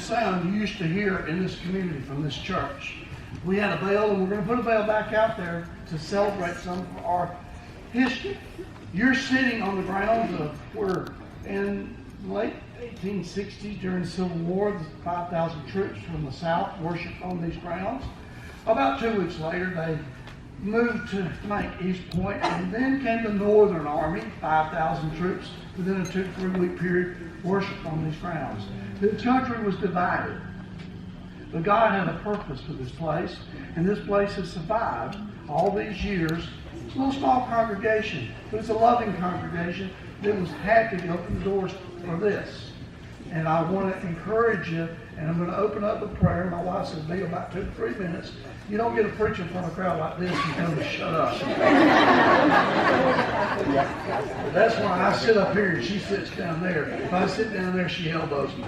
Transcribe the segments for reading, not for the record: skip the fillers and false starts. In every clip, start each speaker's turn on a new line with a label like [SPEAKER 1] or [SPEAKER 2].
[SPEAKER 1] sound you used to hear in this community from this church. We had a bell, and we're going to put a bell back out there to celebrate some of our history. You're sitting on the grounds of where in late 1860s, during the Civil War, the 5,000 troops from the South worshiped on these grounds. About 2 weeks later, they moved to flank East Point, and then came the Northern Army, 5,000 troops, within a 2 to 3 week period, worshiped on these grounds. The country was divided. But God had a purpose for this place, and this place has survived all these years. It's a little small congregation, but it's a loving congregation that was happy to open the doors for this. And I want to encourage you, and I'm going to open up with prayer. My wife says, be about 2 to 3 minutes. You don't get to preach in front of a crowd like this and tell them to shut up. That's why I sit up here and she sits down there. If I sit down there, she elbows me.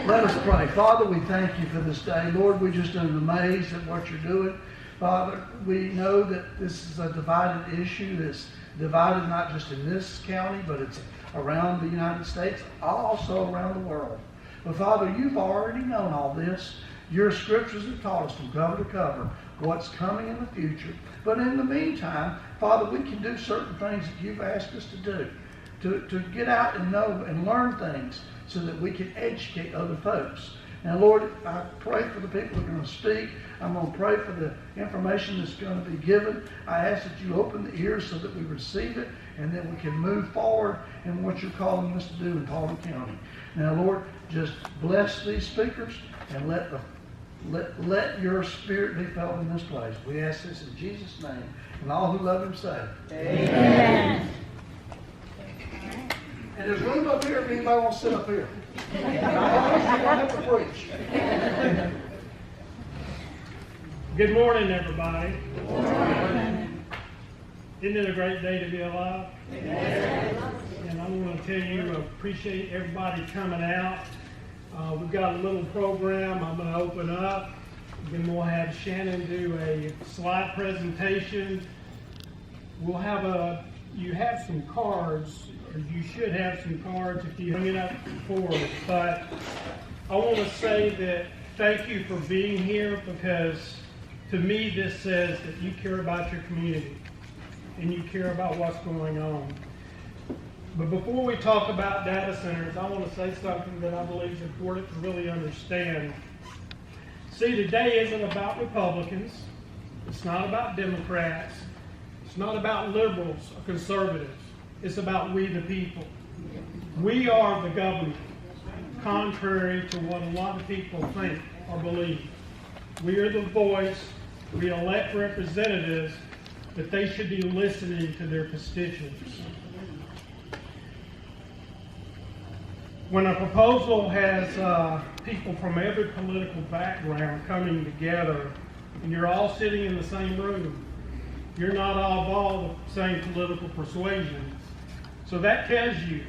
[SPEAKER 1] Let us pray. Father, we thank you for this day. Lord, we're just amazed at what you're doing. Father, we know that this is a divided issue that's divided not just in this county, but it's around the United States, also around the world. But Father, you've already known all this. Your scriptures have taught us from cover to cover what's coming in the future. But in the meantime, Father, we can do certain things that you've asked us to do, to get out and know and learn things so that we can educate other folks. Now, Lord, I pray for the people who are going to speak. I'm going to pray for the information that's going to be given. I ask that you open the ears so that we receive it and that we can move forward in what you're calling us to do in Paulding County. Now, Lord, just bless these speakers and let your spirit be felt in this place. We ask this in Jesus' name. And all who love him say, Amen. And there's room up here if anybody wants to sit up here. You don't have to preach.
[SPEAKER 2] Good morning, everybody. Good morning. Isn't it a great day to be alive? Amen. And I want to tell you, I appreciate everybody coming out. We've got a little program I'm going to open up. Then we'll have Shannon do a slide presentation. We'll have you have some cards, or you should have some cards if you bring it up forward. But I want to say that thank you for being here, because to me this says that you care about your community and you care about what's going on. But before we talk about data centers, I want to say something that I believe is important to really understand. See, today isn't about Republicans. It's not about Democrats. It's not about liberals or conservatives. It's about we the people. We are the government, contrary to what a lot of people think or believe. We are the voice. We elect representatives, but they should be listening to their constituents. When a proposal has people from every political background coming together, and you're all sitting in the same room, you're not all the same political persuasion. So that tells you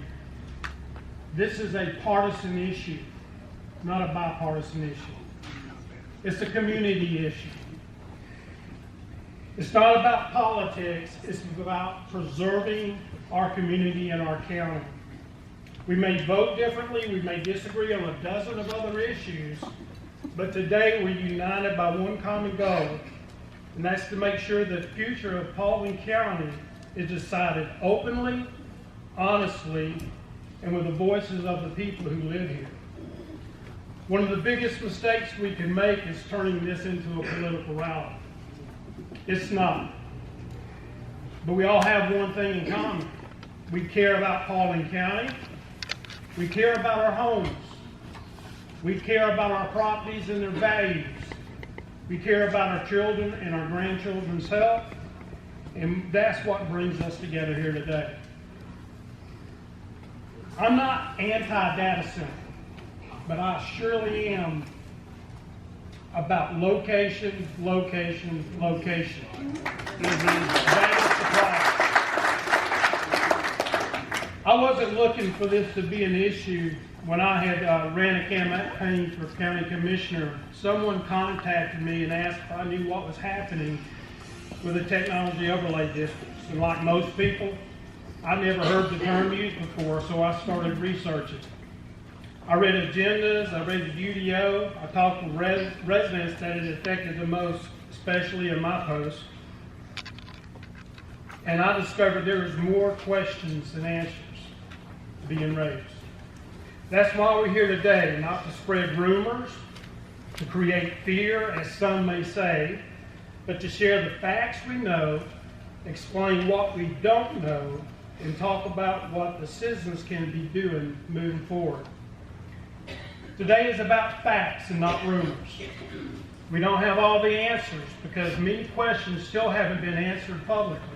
[SPEAKER 2] this is a partisan issue, not a bipartisan issue. It's a community issue. It's not about politics, it's about preserving our community and our county. We may vote differently, we may disagree on a dozen of other issues, but today we're united by one common goal, and that's to make sure that the future of Paulding County is decided openly, honestly, and with the voices of the people who live here. One of the biggest mistakes we can make is turning this into a political rally. It's not. But we all have one thing in common. We care about Paulding County. We care about our homes. We care about our properties and their values. We care about our children and our grandchildren's health. And that's what brings us together here today. I'm not anti-data center, but I surely am about location, location, location. That is the problem. I wasn't looking for this to be an issue when I had ran a campaign for county commissioner. Someone contacted me and asked if I knew what was happening with the technology overlay districts. And like most people, I never heard the term used before, so I started researching. I read agendas, I read the UDO, I talked with residents that it affected the most, especially in my post. And I discovered there was more questions than answers being raised. That's why we're here today, not to spread rumors, to create fear, as some may say, but to share the facts we know, explain what we don't know, and talk about what the citizens can be doing moving forward. Today is about facts and not rumors. We don't have all the answers because many questions still haven't been answered publicly.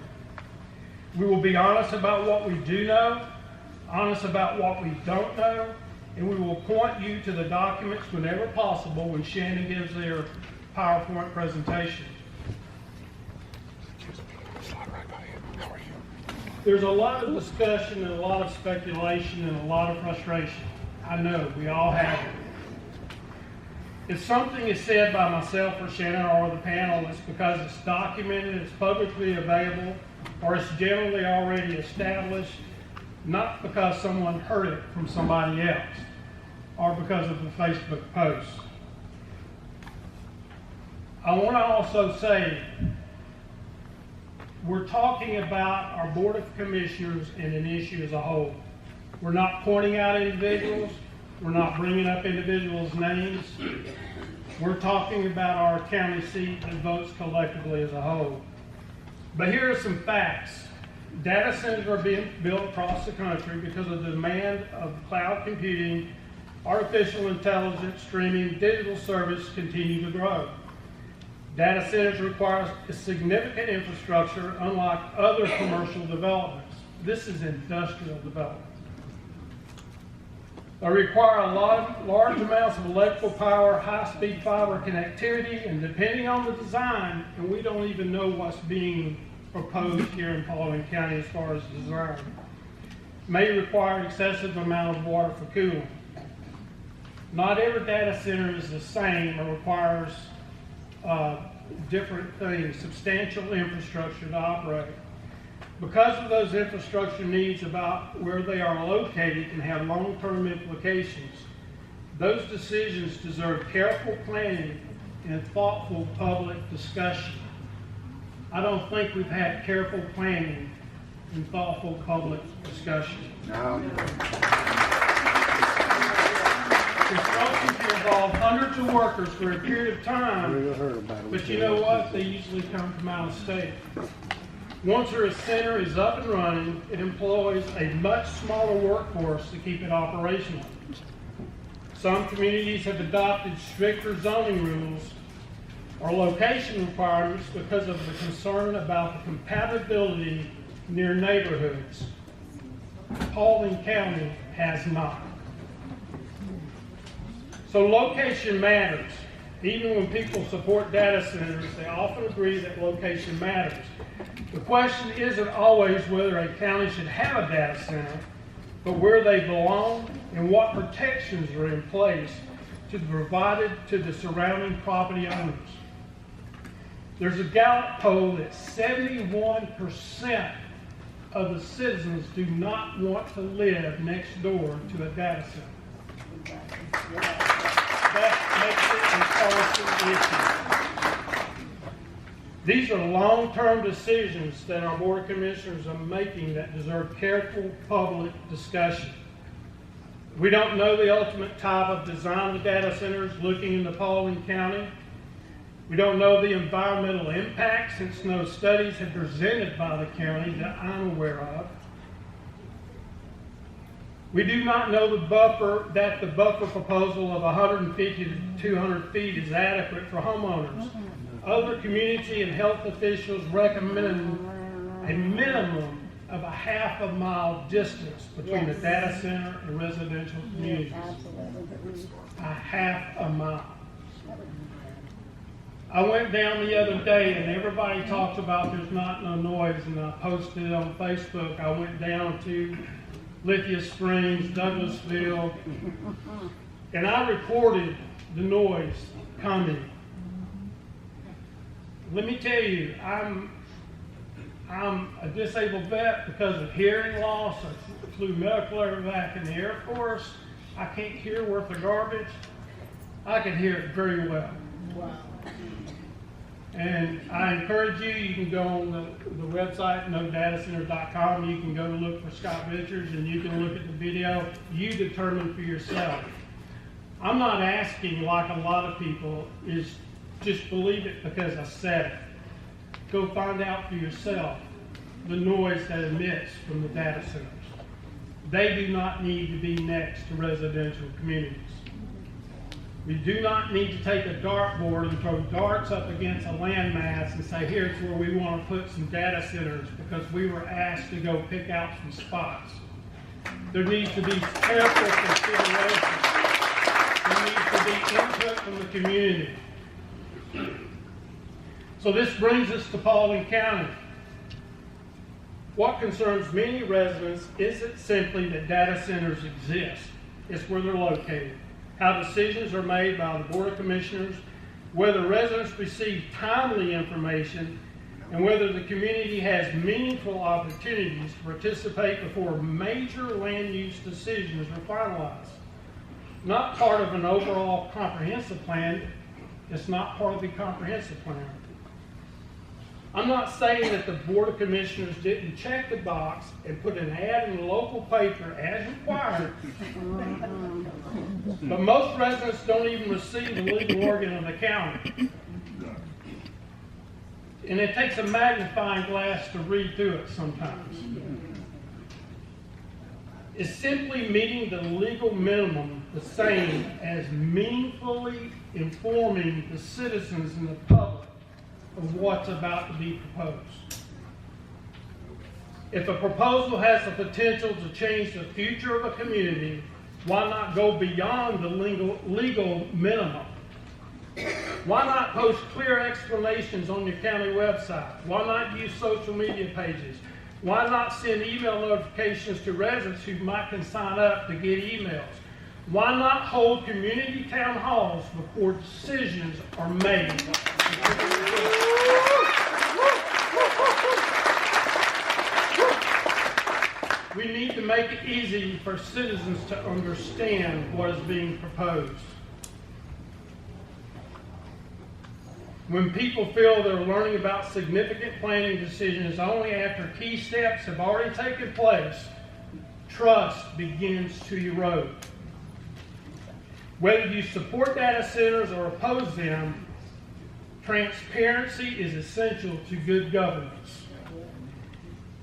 [SPEAKER 2] We will be honest about what we do know, honest about what we don't know, and we will point you to the documents whenever possible when Shannon gives their PowerPoint presentation. There's a lot of discussion and a lot of speculation and a lot of frustration. I know, we all have it. If something is said by myself or Shannon or the panel, it's because it's documented, it's publicly available, or it's generally already established, not because someone heard it from somebody else, or because of the Facebook post. I want to also say, we're talking about our Board of Commissioners and an issue as a whole. We're not pointing out individuals. We're not bringing up individuals' names. We're talking about our county seat that votes collectively as a whole. But here are some facts. Data centers are being built across the country because of the demand of cloud computing, artificial intelligence, streaming, digital service continue to grow. Data centers require a significant infrastructure, unlike other commercial developments. This is industrial development. They require large amounts of electrical power, high-speed fiber connectivity, and depending on the design, and we don't even know what's being proposed here in Paulding County as far as design, may require excessive amount of water for cooling. Not every data center is the same or requires different things, substantial infrastructure to operate. Because of those infrastructure needs about where they are located can have long-term implications, those decisions deserve careful planning and thoughtful public discussion. I don't think we've had careful planning and thoughtful public discussion. Construction can involve hundreds of workers for a period of time, but you know what? They usually come from out of state. Once a center is up and running, it employs a much smaller workforce to keep it operational. Some communities have adopted stricter zoning rules or location requirements because of the concern about the compatibility near neighborhoods. Paulding County has not. So location matters. Even when people support data centers, they often agree that location matters. The question isn't always whether a county should have a data center, but where they belong and what protections are in place to be provided to the surrounding property owners. There's a Gallup poll that 71% of the citizens do not want to live next door to a data center. That makes it a partisan issue. These are long-term decisions that our Board of Commissioners are making that deserve careful public discussion. We don't know the ultimate type of design of data centers looking into Paulding County. We don't know the environmental impact since no studies have been presented by the county that I'm aware of. We do not know the buffer proposal of 150 to 200 feet is adequate for homeowners. Other community and health officials recommend a minimum of a half-a-mile distance between the data center and residential communities. A half a mile. I went down the other day and everybody talks about there's not no noise, and I posted it on Facebook. I went down to Lithia Springs, Douglasville, and I reported the noise coming. Let me tell you, I'm a disabled vet because of hearing loss. I flew medical evac in the Air Force, I can't hear worth of garbage. I can hear it very well.
[SPEAKER 3] Wow.
[SPEAKER 2] And I encourage you, you can go on the website, nodatacenter.com. You can go look for Scott Richards and you can look at the video. You determine for yourself. I'm not asking, like a lot of people, is just believe it because I said it. Go find out for yourself the noise that emits from the data centers. They do not need to be next to residential communities. We do not need to take a dartboard and throw darts up against a landmass and say, here's where we want to put some data centers because we were asked to go pick out some spots. There needs to be careful consideration. There needs to be input from the community. So this brings us to Paulding County. What concerns many residents isn't simply that data centers exist, it's where they're located, how decisions are made by the Board of Commissioners, whether residents receive timely information, and whether the community has meaningful opportunities to participate before major land use decisions are finalized. Not part of an overall comprehensive plan, it's not part of the comprehensive plan. I'm not saying that the Board of Commissioners didn't check the box and put an ad in the local paper as required, but most residents don't even receive the legal organ of the county. And it takes a magnifying glass to read through it sometimes. Is simply meeting the legal minimum the same as meaningfully informing the citizens and the public of what's about to be proposed? If a proposal has the potential to change the future of a community, why not go beyond the legal minimum? Why not post clear explanations on your county website? Why not use social media pages? Why not send email notifications to residents who might can sign up to get emails? Why not hold community town halls before decisions are made? We need to make it easy for citizens to understand what is being proposed. When people feel they're learning about significant planning decisions only after key steps have already taken place, trust begins to erode. Whether you support data centers or oppose them, transparency is essential to good governance.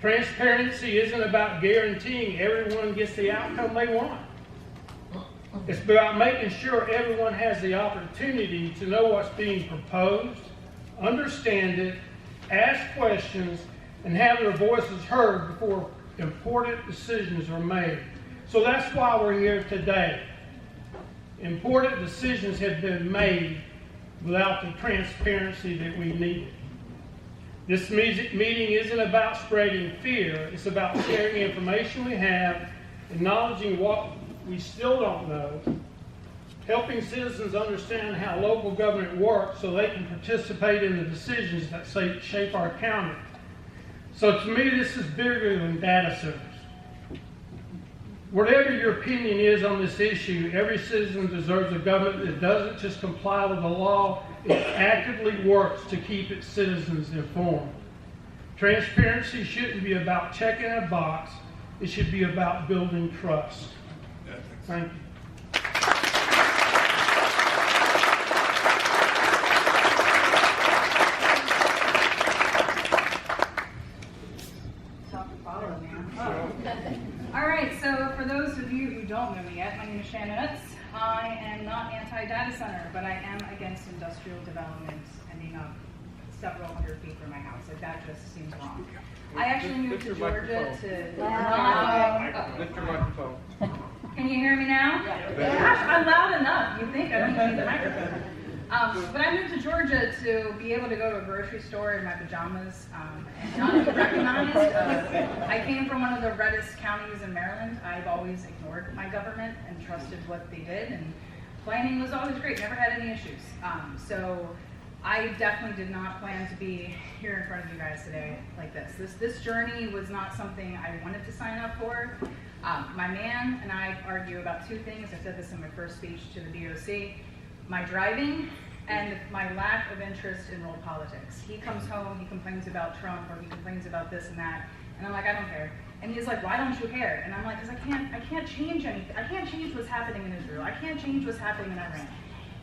[SPEAKER 2] Transparency isn't about guaranteeing everyone gets the outcome they want. It's about making sure everyone has the opportunity to know what's being proposed, understand it, ask questions, and have their voices heard before important decisions are made. So that's why we're here today. Important decisions have been made without the transparency that we needed. This meeting isn't about spreading fear. It's about sharing the information we have, acknowledging what we still don't know, helping citizens understand how local government works so they can participate in the decisions that shape our county. So to me, this is bigger than data centers. Whatever your opinion is on this issue, every citizen deserves a government that doesn't just comply with the law, it actively works to keep its citizens informed. Transparency shouldn't be about checking a box, it should be about building trust. Thank you.
[SPEAKER 3] All right, so for those of you who don't know me yet, my name is Shannon Utz. I am not anti-data center, but I am against industrial development ending up several hundred feet from my house. Like, that just seems wrong. I actually moved to Georgia to...
[SPEAKER 4] Lift your microphone.
[SPEAKER 3] Can you hear me now? Yeah. Gosh, I'm loud enough. You think I don't need the microphone. But I moved to Georgia to be able to go to a grocery store in my pajamas and not be recognized. I came from one of the reddest counties in Maryland. I've always ignored my government and trusted what they did, and planning was always great, never had any issues. So I definitely did not plan to be here in front of you guys today like this. This journey was not something I wanted to sign up for. My man and I argue about two things. I said this in my first speech to the DOC: my driving and my lack of interest in world politics. He comes home, he complains about Trump, or he complains about this and that, and I'm like, I don't care. And he's like, why don't you care? And I'm like, because I can't change anything. I can't change what's happening in Israel. I can't change what's happening in Iran.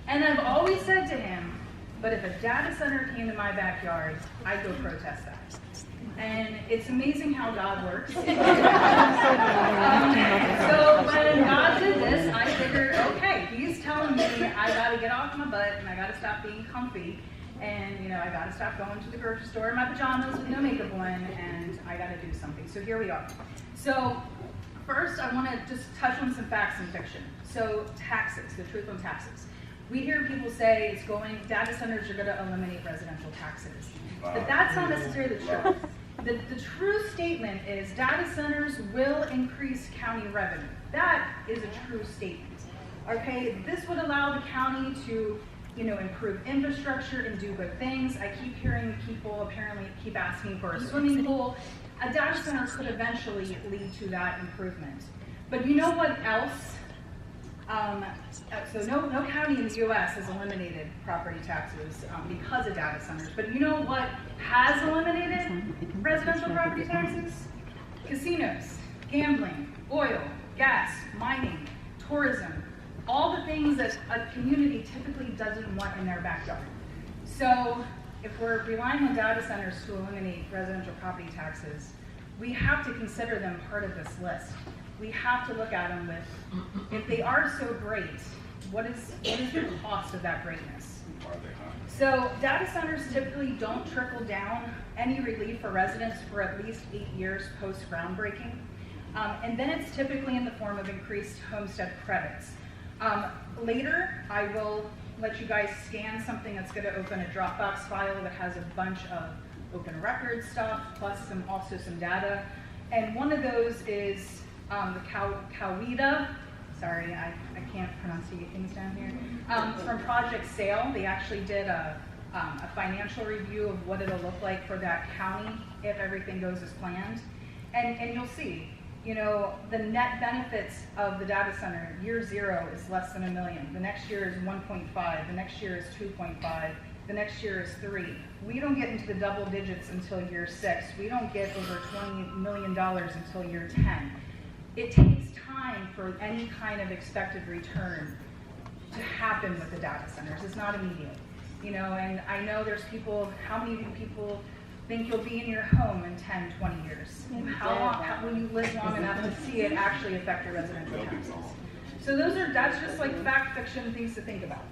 [SPEAKER 3] And I've always said to him, but if a data center came to my backyard, I'd go protest that. And it's amazing how God works. So when God did this, I figured, okay, he's telling me I gotta get off my butt and I gotta stop being comfy. And, you know, I gotta stop going to the grocery store in my pajamas with no makeup on, and I gotta do something. So here we are. So first, I wanna just touch on some facts and fiction. So taxes, the truth on taxes. We hear people say data centers are gonna eliminate residential taxes. But that's not necessarily the truth. The true statement is data centers will increase county revenue. That is a true statement. Okay, this would allow the county to, you know, improve infrastructure and do good things. I keep hearing people apparently keep asking for a swimming pool. A data center could eventually lead to that improvement. But you know what else? So no county in the U.S. has eliminated property taxes because of data centers. But you know what has eliminated residential property taxes? Casinos, gambling, oil, gas, mining, tourism, all the things that a community typically doesn't want in their backyard. So if we're relying on data centers to eliminate residential property taxes, we have to consider them part of this list. We have to look at them with, if they are so great, what is the cost of that greatness? So data centers typically don't trickle down any relief for residents for at least 8 years post groundbreaking. And then it's typically in the form of increased homestead credits. Later, I will let you guys scan something that's going to open a Dropbox file that has a bunch of open record stuff, plus also some data. And one of those is the Coweta, sorry, I can't pronunciate things down here, from Project Sale. They actually did a financial review of what it'll look like for that county if everything goes as planned. And you'll see, you know, the net benefits of the data center, year 0 is less than $1 million. The next year is 1.5, the next year is 2.5, the next year is 3. We don't get into the double digits until year 6. We don't get over $20 million until year 10. It takes time for any kind of expected return to happen with the data centers. It's not immediate, you know, and I know there's people, how many people think you'll be in your home in 10, 20 years? How will you live long enough to see it actually affect your residential taxes? So that's just like fact, fiction, things to think about.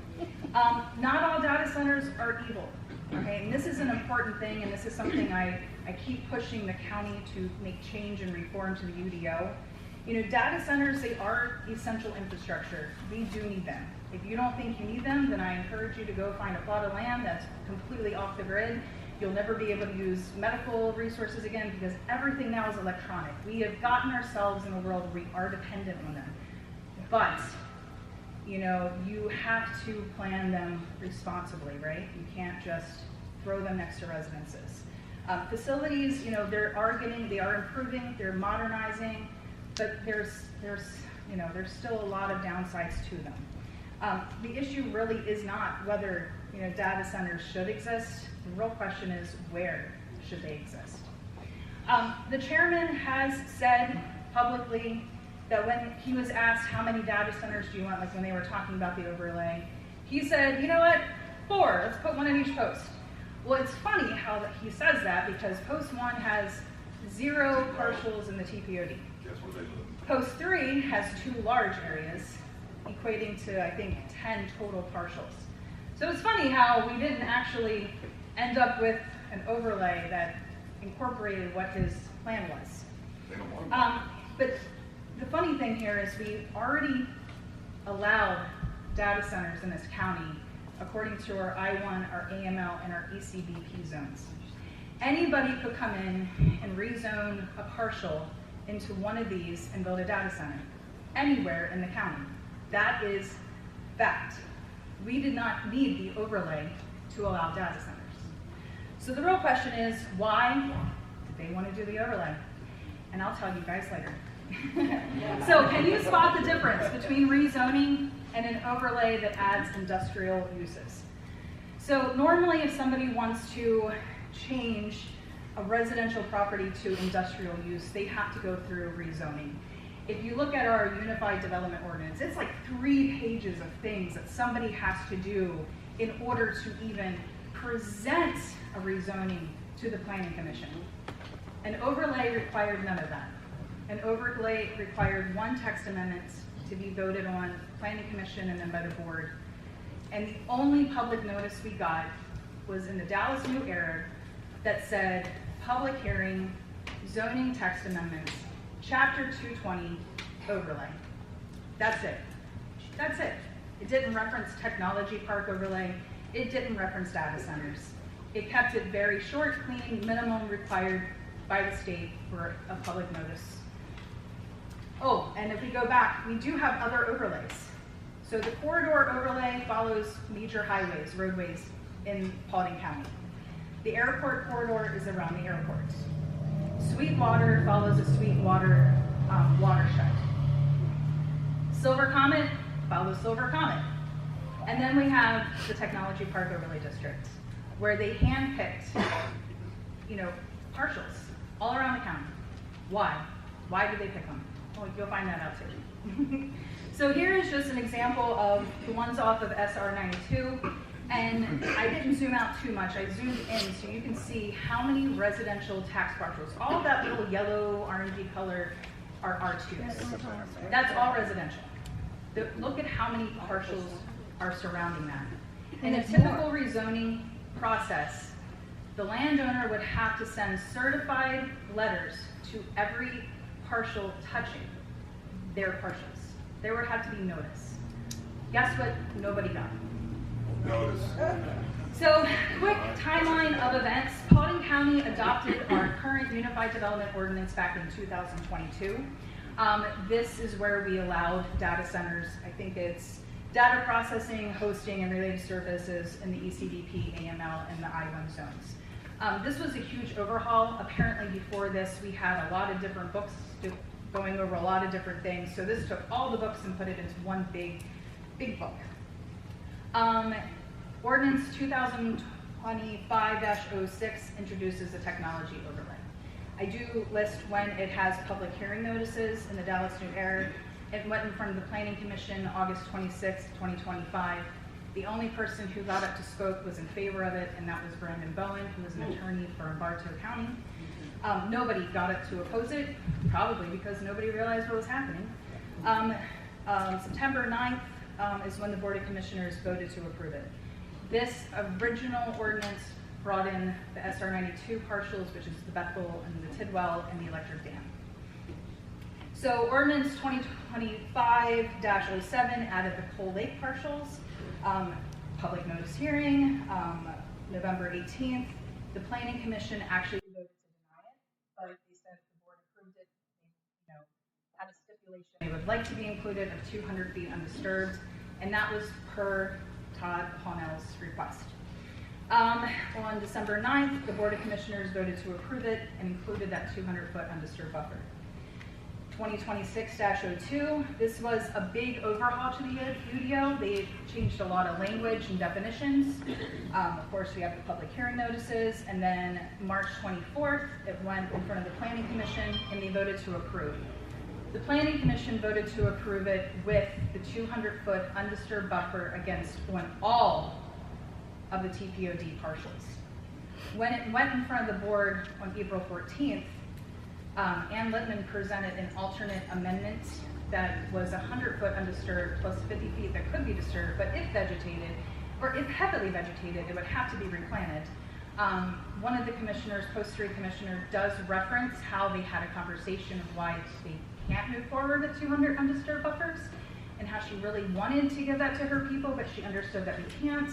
[SPEAKER 3] Not all data centers are evil, okay? And this is an important thing, and this is something I keep pushing the county to make change and reform to the UDO. You know, data centers, they are essential infrastructure. We do need them. If you don't think you need them, then I encourage you to go find a plot of land that's completely off the grid. You'll never be able to use medical resources again because everything now is electronic. We have gotten ourselves in a world where we are dependent on them. But, you know, you have to plan them responsibly, right? You can't just throw them next to residences. Facilities, you know, they are improving, they're modernizing, but there's still a lot of downsides to them. The issue really is not whether, you know, data centers should exist. The real question is, where should they exist? The chairman has said publicly that when he was asked how many data centers do you want, like when they were talking about the overlay, he said, you know what, 4, let's put 1 in each post. Well, it's funny how he says that because post 1 has 0 partials in the TPOD. Post 3 has 2 large areas, equating to, I think, 10 total partials. So it's funny how we didn't actually end up with an overlay that incorporated what his plan was. But the funny thing here is we already allowed data centers in this county according to our I-1, our AML, and our ECBP zones. Anybody could come in and rezone a partial into one of these and build a data center anywhere in the county. That is fact. We did not need the overlay to allow data centers. So the real question is, why did they want to do the overlay? And I'll tell you guys later. So can you spot the difference between rezoning and an overlay that adds industrial uses? So normally if somebody wants to change a residential property to industrial use, they have to go through rezoning. If you look at our Unified Development Ordinance, it's like 3 pages of things that somebody has to do in order to even present a rezoning to the Planning Commission. An overlay required none of that. An overlay required 1 text amendment to be voted on Planning Commission and then by the board. And the only public notice we got was in the Dallas New Era that said, public hearing, zoning text amendments, chapter 220, overlay. That's it. That's it. It didn't reference technology park overlay. It didn't reference data centers. It kept it very short, clean, minimum required by the state for a public notice. Oh, and if we go back, we do have other overlays. So the corridor overlay follows major highways, roadways in Paulding County. The airport corridor is around the airport. Sweetwater follows a Sweetwater watershed. Silver Comet follows Silver Comet. And then we have the Technology Park Overlay District, where they handpicked, partials all around the county. Why? Why did they pick them? Well, you'll find that out too. So here is just an example of the ones off of SR 92. And I didn't zoom out too much. I zoomed in so you can see how many residential tax parcels. All of that little yellow, orangey color are R2s. That's all residential. Look at how many parcels are surrounding that. In a typical rezoning process, the landowner would have to send certified letters to every partial touching their parcels. There would have to be notice. Guess what? Nobody got.
[SPEAKER 5] Notice.
[SPEAKER 3] So, quick timeline of events. Paulding County adopted our current Unified Development Ordinance back in 2022. This is where we allowed data centers. I think it's data processing, hosting, and related services in the ECDP, AML, and the I-1 zones. This was a huge overhaul. Apparently before this, we had a lot of different books going over a lot of different things. So this took all the books and put it into one big book. Ordinance 2025-06 introduces a technology overlay. I do list when it has public hearing notices in the Dallas New Era. It went in front of the Planning Commission August 26, 2025. The only person who got up to spoke was in favor of it, and that was Brandon Bowen, who was an attorney for Bartow County. Nobody got up to oppose it, probably because nobody realized what was happening. September 9th is when the Board of Commissioners voted to approve it. This original ordinance brought in the SR 92 partials, which is the Bethel and the Tidwell and the electric dam. So ordinance 2025-07 added the Coal Lake partials, public notice hearing, November 18th. The Planning Commission actually voted to deny it, but they said the board approved it. They, had a stipulation they would like to be included of 200 feet undisturbed, and that was per Todd Honell's request. On December 9th, the Board of Commissioners voted to approve it and included that 200-foot undisturbed buffer. 2026-02, this was a big overhaul to the UDO. They changed a lot of language and definitions. Of course, we have the public hearing notices, and then March 24th, it went in front of the Planning Commission, and they voted to approve. The Planning Commission voted to approve it with the 200-foot undisturbed buffer against all of the TPOD partials. When it went in front of the board on April 14th, Ann Littman presented an alternate amendment that was 100-foot undisturbed plus 50 feet that could be disturbed, but if vegetated, or if heavily vegetated, it would have to be replanted. One of the commissioners, Post 3 commissioner, does reference how they had a conversation of why they can't move forward with 200 undisturbed buffers, and how she really wanted to give that to her people, but she understood that we can't.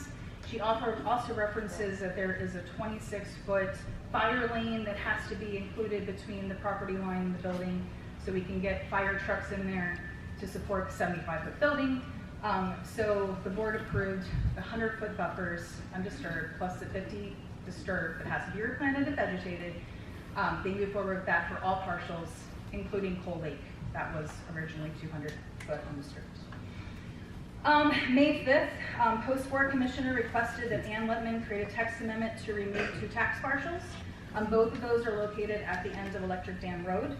[SPEAKER 3] She also references that there is a 26-foot fire lane that has to be included between the property line and the building, so we can get fire trucks in there to support the 75-foot building. So the board approved the 100-foot buffers undisturbed plus the 50 disturbed that has to be replanted and vegetated. They moved forward with that for all partials, including Coal Lake. that was originally 200 foot undisturbed. May 5th, Post-War Commissioner requested that Ann Littman create a text amendment to remove 2 tax parcels. Both of those are located at the end of Electric Dam Road.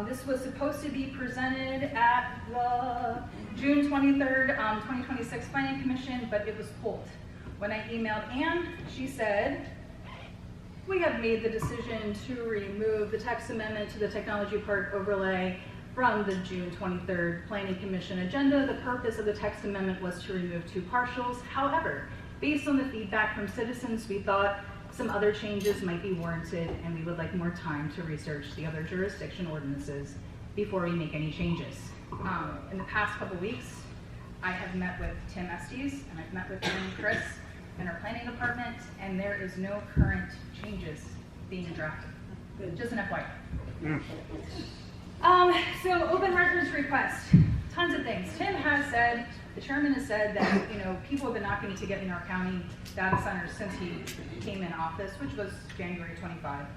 [SPEAKER 3] This was supposed to be presented at the June 23rd, 2026 Planning Commission, but it was pulled. When I emailed Ann, she said, we have made the decision to remove the text amendment to the Technology Park overlay from the June 23rd Planning Commission agenda. The purpose of the text amendment was to remove 2 partials. However, based on the feedback from citizens, we thought some other changes might be warranted, and we would like more time to research the other jurisdiction ordinances before we make any changes. In the past couple weeks, I have met with Tim Estes, and I've met with Tim and Chris in our planning department, and there is no current changes being drafted. Just an FYI. So open records request, tons of things. Tim has said, the chairman has said that, people have been knocking to get in our county data centers since he came in office, which was January 25.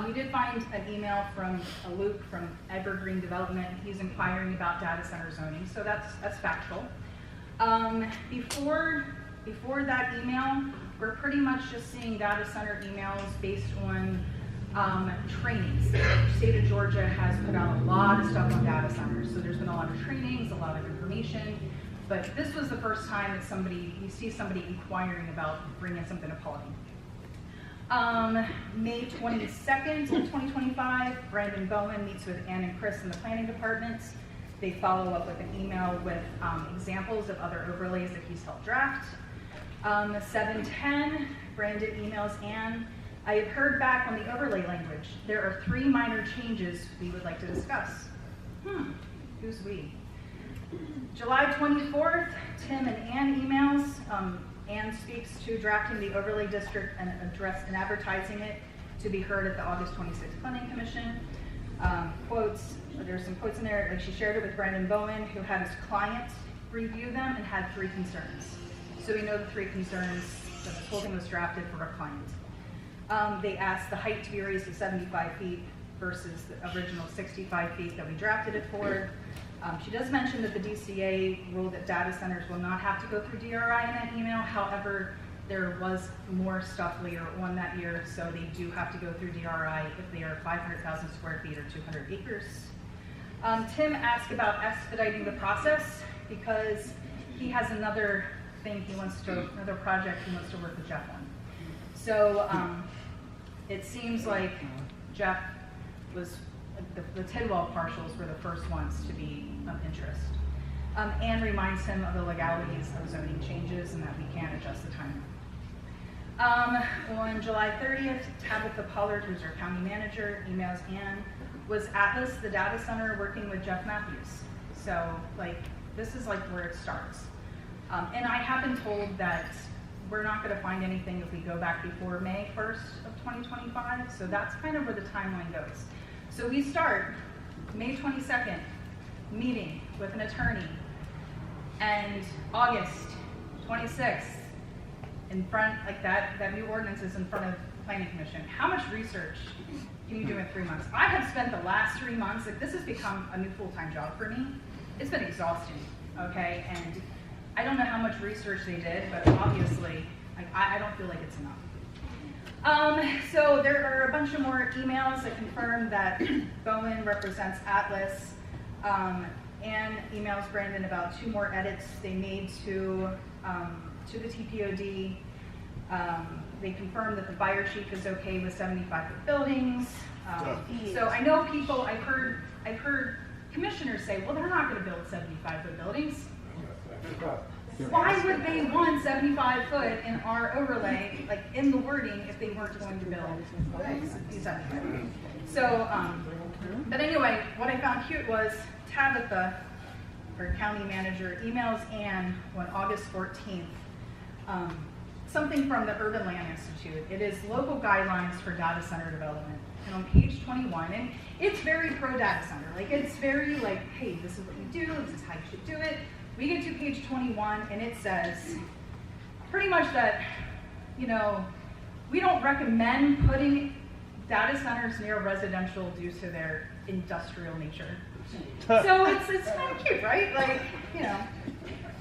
[SPEAKER 3] We did find an email from Luke from Evergreen Development. He's inquiring about data center zoning, so that's factual. Before that email, we're pretty much just seeing data center emails based on trainings. The state of Georgia has put out a lot of stuff on data centers, so there's been a lot of trainings, a lot of information, but this was the first time that you see somebody inquiring about bringing something to Paulding. May 22nd of 2025, Brandon Bowen meets with Ann and Chris in the planning department. They follow up with an email with examples of other overlays that he's helped draft. 7/10, Brandon emails Ann. I have heard back on the overlay language. There are 3 minor changes we would like to discuss. Who's we? July 24th, Tim and Ann emails. Ann speaks to drafting the overlay district and advertising it to be heard at the August 26th Planning Commission. Quotes, there's some quotes in there, like she shared it with Brandon Bowen, who had his client review them and had 3 concerns. So we know the 3 concerns that the whole thing was drafted for our client. They asked the height to be raised to 75 feet versus the original 65 feet that we drafted it for. She does mention that the DCA ruled that data centers will not have to go through DRI in that email. However, there was more stuff later on that year, so they do have to go through DRI if they are 500,000 square feet or 200 acres. Tim asked about expediting the process because he has another project he wants to work with Jeff on. So it seems like Jeff was, the Tidwell partials were the first ones to be of interest. Ann reminds him of the legalities of zoning changes and that we can adjust the timeline. On July 30th, Tabitha Pollard, who's our county manager, emails Ann, was Atlas the data center working with Jeff Matthews? So this is where it starts. And I have been told that we're not going to find anything if we go back before May 1st of 2025. So that's kind of where the timeline goes. So we start May 22nd, meeting with an attorney, and August 26th, in front, that new ordinance is in front of Planning Commission. How much research can you do in 3 months? I have spent the last 3 months, this has become a new full-time job for me. It's been exhausting, okay? And I don't know how much research they did, but obviously, I don't feel like it's enough. So there are a bunch of more emails that confirm that Bowen represents Atlas. Ann emails Brandon about 2 more edits they made to the TPOD. They confirmed that the fire chief is okay with 75-foot buildings. So I know people, I've heard commissioners say, well, they're not going to build 75-foot buildings. Why would they want 75 foot in our overlay, in the wording, if they weren't going to build 75? So, but anyway, what I found cute was Tabitha, our county manager, emails Ann on August 14th, something from the Urban Land Institute. It is local guidelines for data center development. And on page 21, and it's very pro data center. It's very hey, this is what you do, this is how you should do it. We get to page 21 and it says pretty much that, we don't recommend putting data centers near residential due to their industrial nature. So it's kind of cute, right? Like, you know.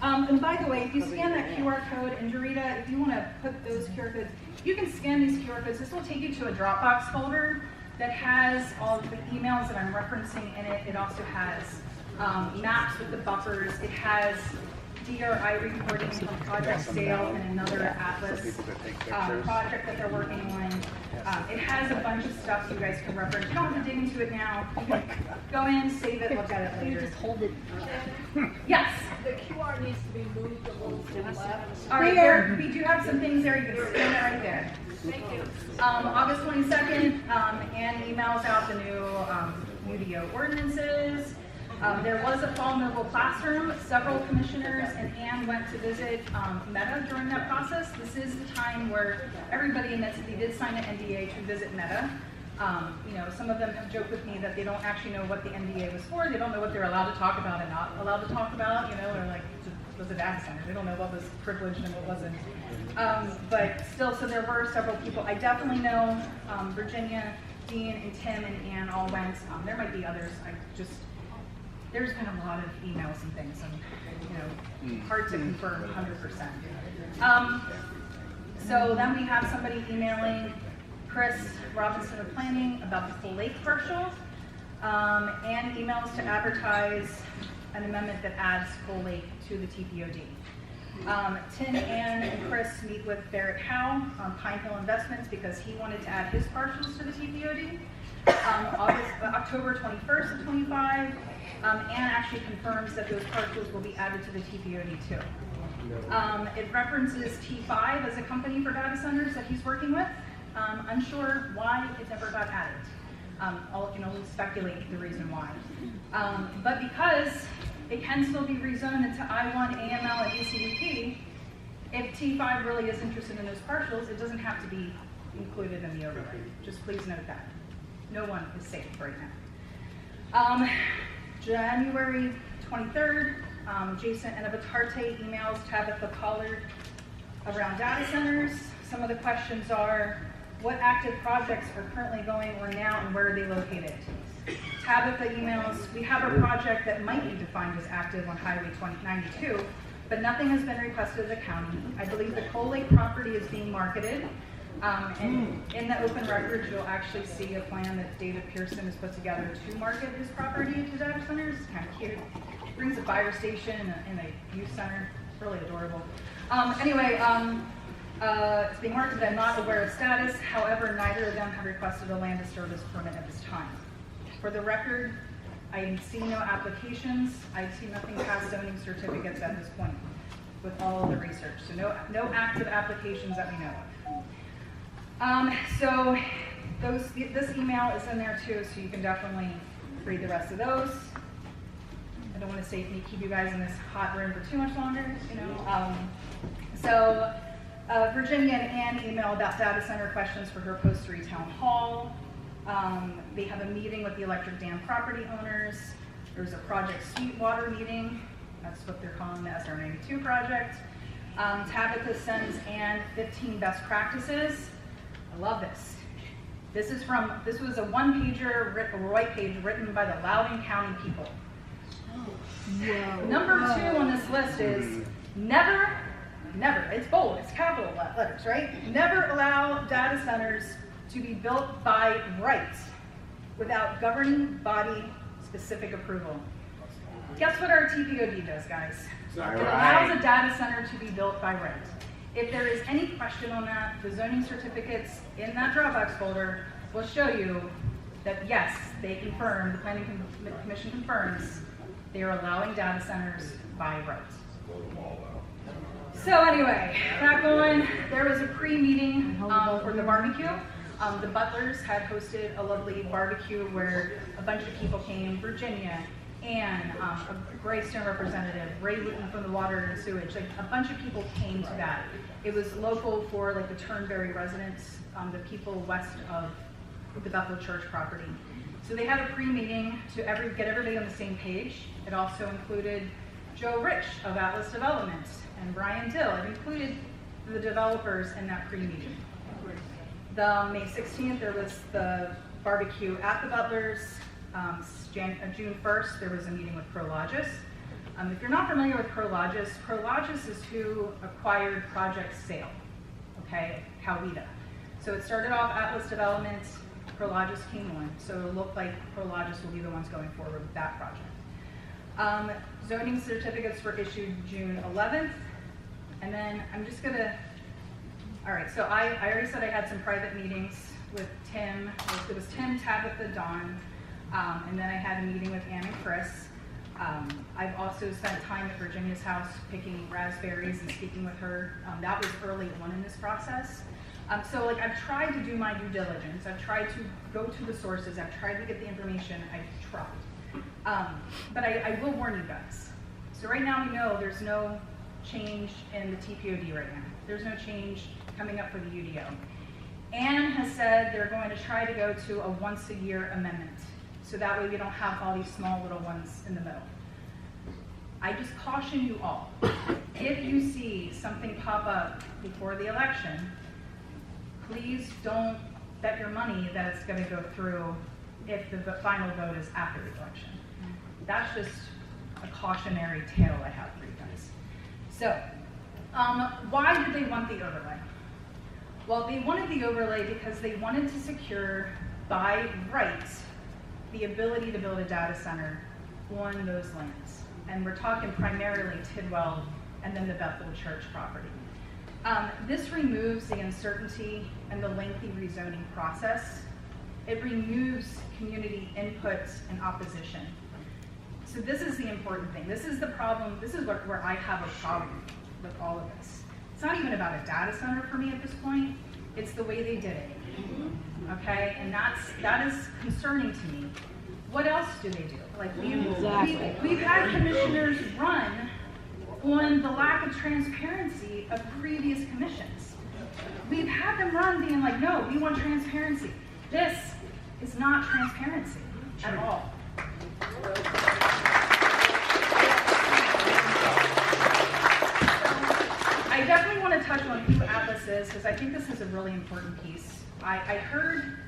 [SPEAKER 3] And by the way, if you scan that QR code, and Dorita, if you want to put those QR codes, you can scan these QR codes. This will take you to a Dropbox folder that has all of the emails that I'm referencing in it. It also has maps with the buffers. It has DRI recordings from Project Sail and another Atlas project that they're working on. It has a bunch of stuff so you guys can reference. You don't have to dig into it now. You can go in, save it, look at it later.
[SPEAKER 5] Just hold it.
[SPEAKER 3] Yes.
[SPEAKER 5] The QR needs to be moved a little to the left.
[SPEAKER 3] All right, there, we do have some things there. You can scan it right there.
[SPEAKER 5] Thank you.
[SPEAKER 3] August 22nd, Ann emails out the new UDO ordinances. There was a fall mobile classroom. Several commissioners and Ann went to visit Meta during that process. This is the time where everybody in that city did sign an NDA to visit Meta. You know, some of them have joked with me that they don't actually know what the NDA was for. They don't know what they're allowed to talk about and not allowed to talk about. You know, or like was a data center. They don't know what was privileged and what wasn't. But still, so there were several people. I definitely know Virginia, Dean, and Tim and Ann all went. There might be others. There's been a lot of emails and things, and you know, hard to confirm 100%. So then we have somebody emailing Chris Robinson of Planning about the Full Lake partial, and emails to advertise an amendment that adds Full Lake to the TPOD. Tim, Ann, and Chris meet with Barrett Howe on Pine Hill Investments because he wanted to add his partials to the TPOD. October 21st of 25, Ann actually confirms that those partials will be added to the TPOD too. It references T5 as a company for data centers that he's working with. Unsure why it never got added. I'll speculate the reason why. But because it can still be rezoned into I1, AML, and ECDP, if T5 really is interested in those partials, it doesn't have to be included in the overlay. Just please note that. No one is safe right now. January 23rd, Jason Enabatarte emails Tabitha Pollard around data centers. Some of the questions are, what active projects are currently going or now and where are they located? Tabitha emails, we have a project that might be defined as active on Highway 92, but nothing has been requested of the county. I believe the Coal Lake property is being marketed. And in the open records, you'll actually see a plan that David Pearson has put together to market his property to data centers. It's kind of cute. It brings a fire station and a youth center. It's really adorable. It's being marketed. I'm not aware of status. However, neither of them have requested a land disturbance permit at this time. For the record, I see no applications. I see nothing past zoning certificates at this point with all of the research. So no active applications that we know of. So this email is in there too, so you can definitely read the rest of those. I don't want to keep you guys in this hot room for too much longer, you know. Virginia and Ann email about data center questions for her post 3 town hall. They have a meeting with the electric dam property owners. There's a Project Sweetwater meeting. That's what they're calling the SR92 project. Tabitha sends Ann 15 best practices. I love this. This was a one-pager, a white page written by the Loudoun County people. Number 2 on this list is never, it's bold, it's capital letters, right? Never allow data centers to be built by right without governing body specific approval. Guess what our TPOD does, guys? It allows a data center to be built by right. If there is any question on that, the zoning certificates in that Dropbox folder will show you that yes, they confirm, the Planning Commission confirms, they are allowing data centers by right. So anyway, back on, there was a pre-meeting for the barbecue. The Butlers had hosted a lovely barbecue where a bunch of people came, Virginia, Ann, a Greystone representative, Ray Wooten from the Water and Sewage, like a bunch of people came to that. It was local for like the Turnberry residents, the people west of the Bethel Church property. So they had a pre-meeting to get everybody on the same page. It also included Joe Rich of Atlas Development and Brian Dill. It included the developers in that pre-meeting. The May 16th, there was the barbecue at the Butlers. June 1st, there was a meeting with Prologis. If you're not familiar with Prologis is who acquired Project Sale, okay, Coweta. So it started off Atlas Development, Prologis came on, so it looked like Prologis will be the ones going forward with that project. Zoning certificates were issued June 11th, and then I'm just gonna, all right, so I already said I had some private meetings with Tim. It was Tim, Tabitha, Dawn, and then I had a meeting with Ann and Chris. I've also spent time at Virginia's house picking raspberries and speaking with her. That was early on in this process. So like I've tried to do my due diligence. I've tried to go to the sources. I've tried to get the information. I've tried. But I will warn you guys. So right now we know there's no change in the TPOD right now. There's no change coming up for the UDO. Ann has said they're going to try to go to a once-a-year amendment. So that way we don't have all these small little ones in the middle. I just caution you all, if you see something pop up before the election, please don't bet your money that it's going to go through if the final vote is after the election. That's just a cautionary tale I have for you guys. So, why did they want the overlay? Well, they wanted the overlay because they wanted to secure by right the ability to build a data center on those lands. And we're talking primarily Tidwell and then the Bethel Church property. This removes the uncertainty and the lengthy rezoning process. It removes community input and opposition. So this is the important thing. This is the problem. This is where I have a problem with all of this. It's not even about a data center for me at this point. It's the way they did it. Okay, and that is concerning to me. What else do they do? Like we've had commissioners run on the lack of transparency of previous commissions. We've had them run being like, no, we want transparency. This is not transparency at all. I definitely want to touch on who Atlas is because I think this is a really important piece. I heard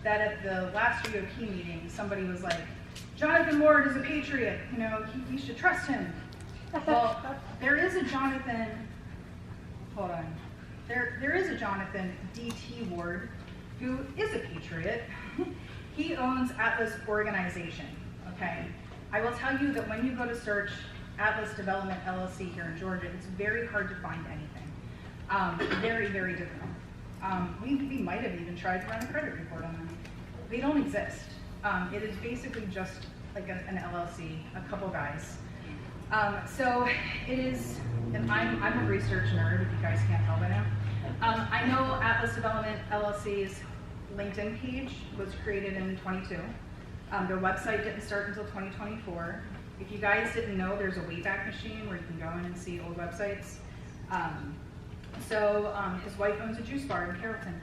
[SPEAKER 3] that at the last GOP meeting, somebody was like, Jonathan Ward is a patriot, you know, you should trust him. Well, there is a Jonathan, hold on, there is a Jonathan D.T. Ward who is a patriot. He owns Atlas Organization, okay? I will tell you that when you go to search Atlas Development LLC here in Georgia, it's very hard to find anything. Very, very difficult. We might have even tried to run a credit report on them. They don't exist. It is basically just like an LLC, a couple guys. So it is, and I'm a research nerd, if you guys can't tell by now. I know Atlas Development LLC's LinkedIn page was created in 22. Their website didn't start until 2024. If you guys didn't know, there's a Wayback Machine where you can go in and see old websites. His wife owns a juice bar in Carrollton.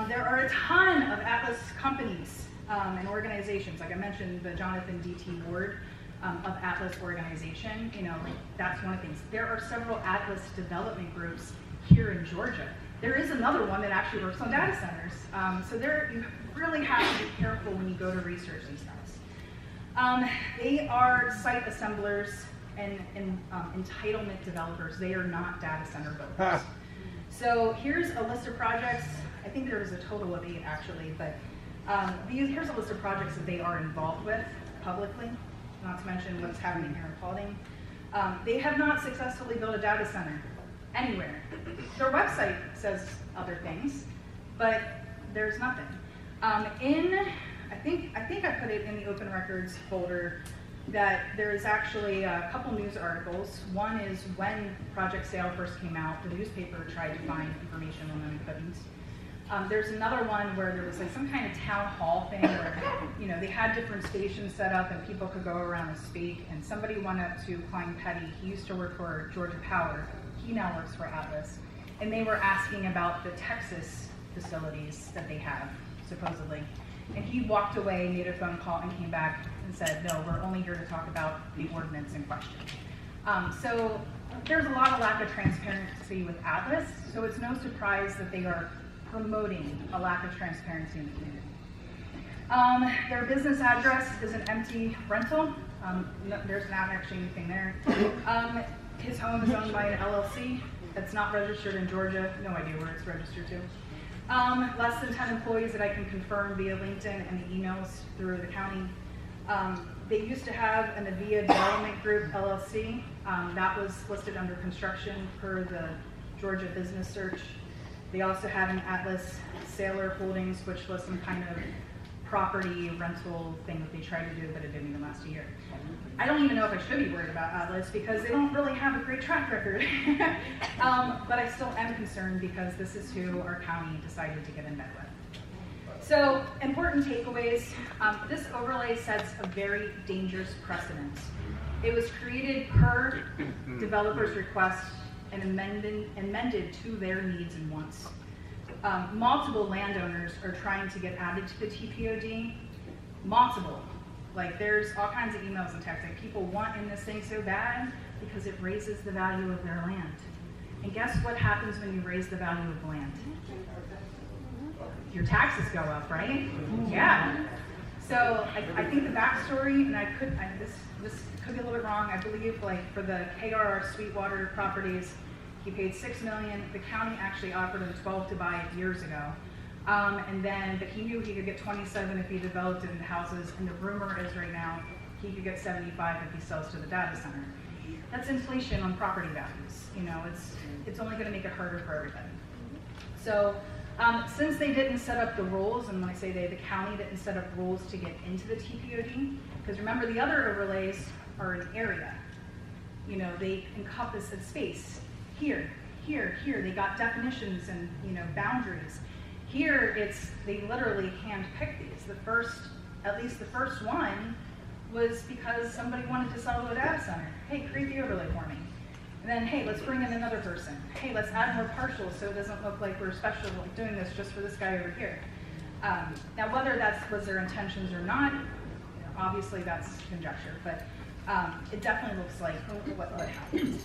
[SPEAKER 3] There are a ton of Atlas companies and organizations. Like I mentioned, the Jonathan D.T. Ward of Atlas Organization, you know, that's one of the things. There are several Atlas development groups here in Georgia. There is another one that actually works on data centers. So you really have to be careful when you go to research these guys. They are site assemblers and entitlement developers. They are not data center builders. So here's a list of projects. I think there is a total of 8 actually, but here's a list of projects that they are involved with publicly, not to mention what's happening here in Paulding. They have not successfully built a data center anywhere. Their website says other things, but there's nothing. I think I put it in the open records folder that there is actually a couple news articles. One is when Project Sale first came out, the newspaper tried to find information on them and couldn't. There's another one where there was like some kind of town hall thing where, you know, they had different stations set up and people could go around and speak, and somebody went up to Klein Petty. He used to work for Georgia Power. He now works for Atlas. And they were asking about the Texas facilities that they have, supposedly. And he walked away, made a phone call, and came back and said, no, we're only here to talk about the ordinance in question. So there's a lot of lack of transparency with Atlas, so it's no surprise that they are promoting a lack of transparency in the community. Their business address is an empty rental. There's not actually anything there. His home is owned by an LLC. It's not registered in Georgia. No idea where it's registered to. Less than 10 employees that I can confirm via LinkedIn and the emails through the county. They used to have an Avia Development Group LLC. That was listed under construction per the Georgia Business Search. They also had an Atlas Sailor Holdings, which was some kind of property rental thing that they tried to do, but it didn't even last a year. I don't even know if I should be worried about Atlas because they don't really have a great track record. But I still am concerned because this is who our county decided to get in bed with. So, important takeaways. This overlay sets a very dangerous precedent. It was created per developer's request and amended to their needs and wants. Multiple landowners are trying to get added to the TPOD. Multiple. Like, there's all kinds of emails and texts. Like, people want in this thing so bad because it raises the value of their land. And guess what happens when you raise the value of land? Your taxes go up, right? Yeah. So I think the backstory, and this could be a little bit wrong. I believe, like, for the KRR Sweetwater properties, he paid $6 million. The county actually offered him 12 to buy it years ago. But he knew he could get 27 if he developed it into houses. And the rumor is right now he could get 75 if he sells to the data center. That's inflation on property values. You know, it's only going to make it harder for everybody. So since they didn't set up the rules, and when I say they, the county didn't set up rules to get into the TPOD, because remember the other overlays are an area. You know, they encompass a space. Here, they got definitions and, you know, boundaries. Here, they literally hand-picked these. At least the first one was because somebody wanted to sell to a data center. Hey, create the overlay for me. And then, hey, let's bring in another person. Hey, let's add more partials so it doesn't look like we're special, like doing this just for this guy over here. Now, whether that was their intentions or not, you know, obviously that's conjecture, but it definitely looks like what happened.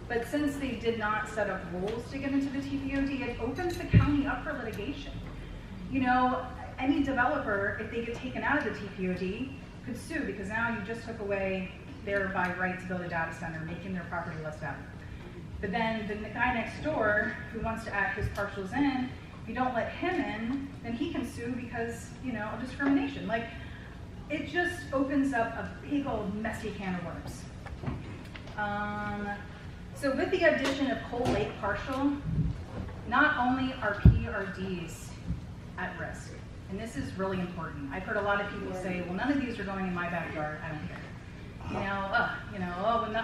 [SPEAKER 3] But since they did not set up rules to get into the TPOD, it opens the county up for litigation. You know, any developer, if they get taken out of the TPOD, could sue because now you just took away their by right to build a data center, making their property less valuable. But then the guy next door who wants to add his partials in, if you don't let him in, then he can sue because, you know, of discrimination. Like, it just opens up a big old messy can of worms. So with the addition of Coal Lake partial, not only are PRDs at risk, and this is really important. I've heard a lot of people say, well, none of these are going in my backyard, I don't care.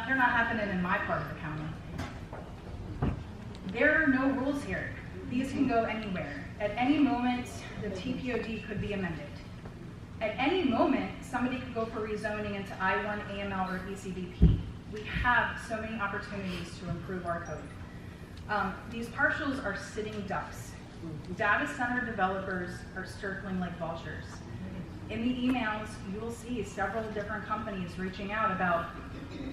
[SPEAKER 3] They're not happening in my part of the county. There are no rules here. These can go anywhere. At any moment, the TPOD could be amended. At any moment, somebody could go for rezoning into I-1, AML, or ECDP. We have so many opportunities to improve our code. These partials are sitting ducks. Data center developers are circling like vultures. In the emails, you will see several different companies reaching out about,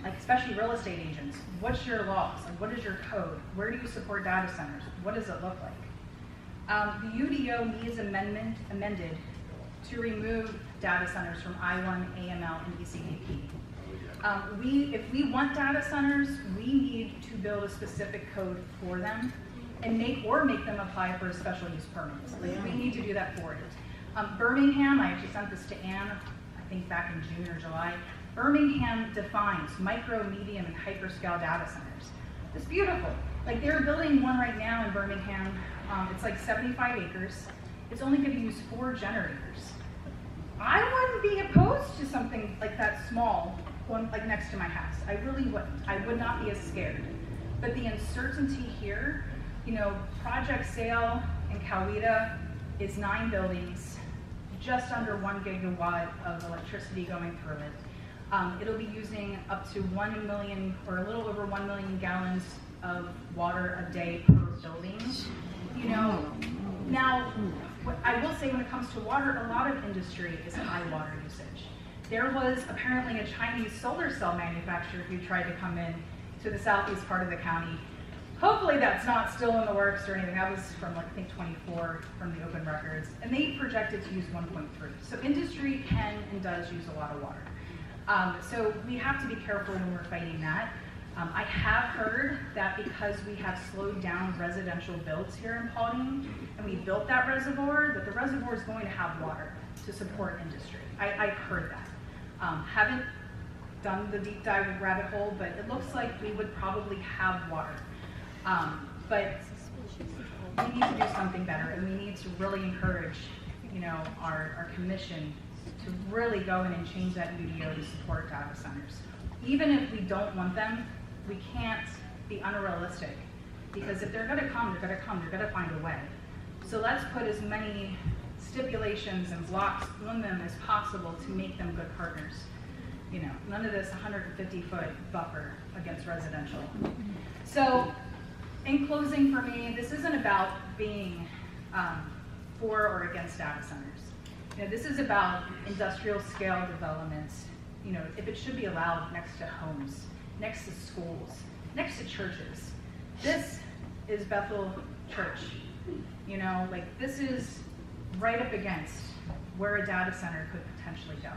[SPEAKER 3] like, especially real estate agents. What's your laws? Like, what is your code? Where do you support data centers? What does it look like? The UDO needs amended to remove data centers from I-1, AML, and ECDP. If we want data centers, we need to build a specific code for them and make them apply for a special use permit. Like, we need to do that for it. Birmingham, I actually sent this to Anne, I think back in June or July. Birmingham defines micro, medium, and hyperscale data centers. It's beautiful. Like, they're building one right now in Birmingham. It's like 75 acres. It's only going to use 4 generators. I wouldn't be opposed to something like that small, one like next to my house. I really wouldn't. I would not be as scared. But the uncertainty here, you know, Project Sail in Coweta is 9 buildings, just under 1 gigawatt of electricity going through it. It'll be using up to 1 million or a little over 1 million gallons of water a day per building. You know, now, what I will say when it comes to water, a lot of industry is high water usage. There was apparently a Chinese solar cell manufacturer who tried to come in to the southeast part of the county, hopefully that's not still in the works or anything. That was from like, I think 24 from the open records, and they projected to use 1.3. So industry can and does use a lot of water. So we have to be careful when we're fighting that. I have heard that because we have slowed down residential builds here in Paulding, and we built that reservoir, that the reservoir is going to have water to support industry. I've heard that. Haven't done the deep dive rabbit hole, but it looks like we would probably have water. But we need to do something better, and we need to really encourage, our commission to really go in and change that UDO to support data centers. Even if we don't want them, we can't be unrealistic, because if they're going to come, they're going to find a way. So let's put as many stipulations and blocks on them as possible to make them good partners. None of this 150-foot buffer against residential. So in closing, for me, this isn't about being for or against data centers. This is about industrial scale developments. If it should be allowed next to homes, next to schools, next to churches. This is Bethel Church. This is right up against where a data center could potentially go.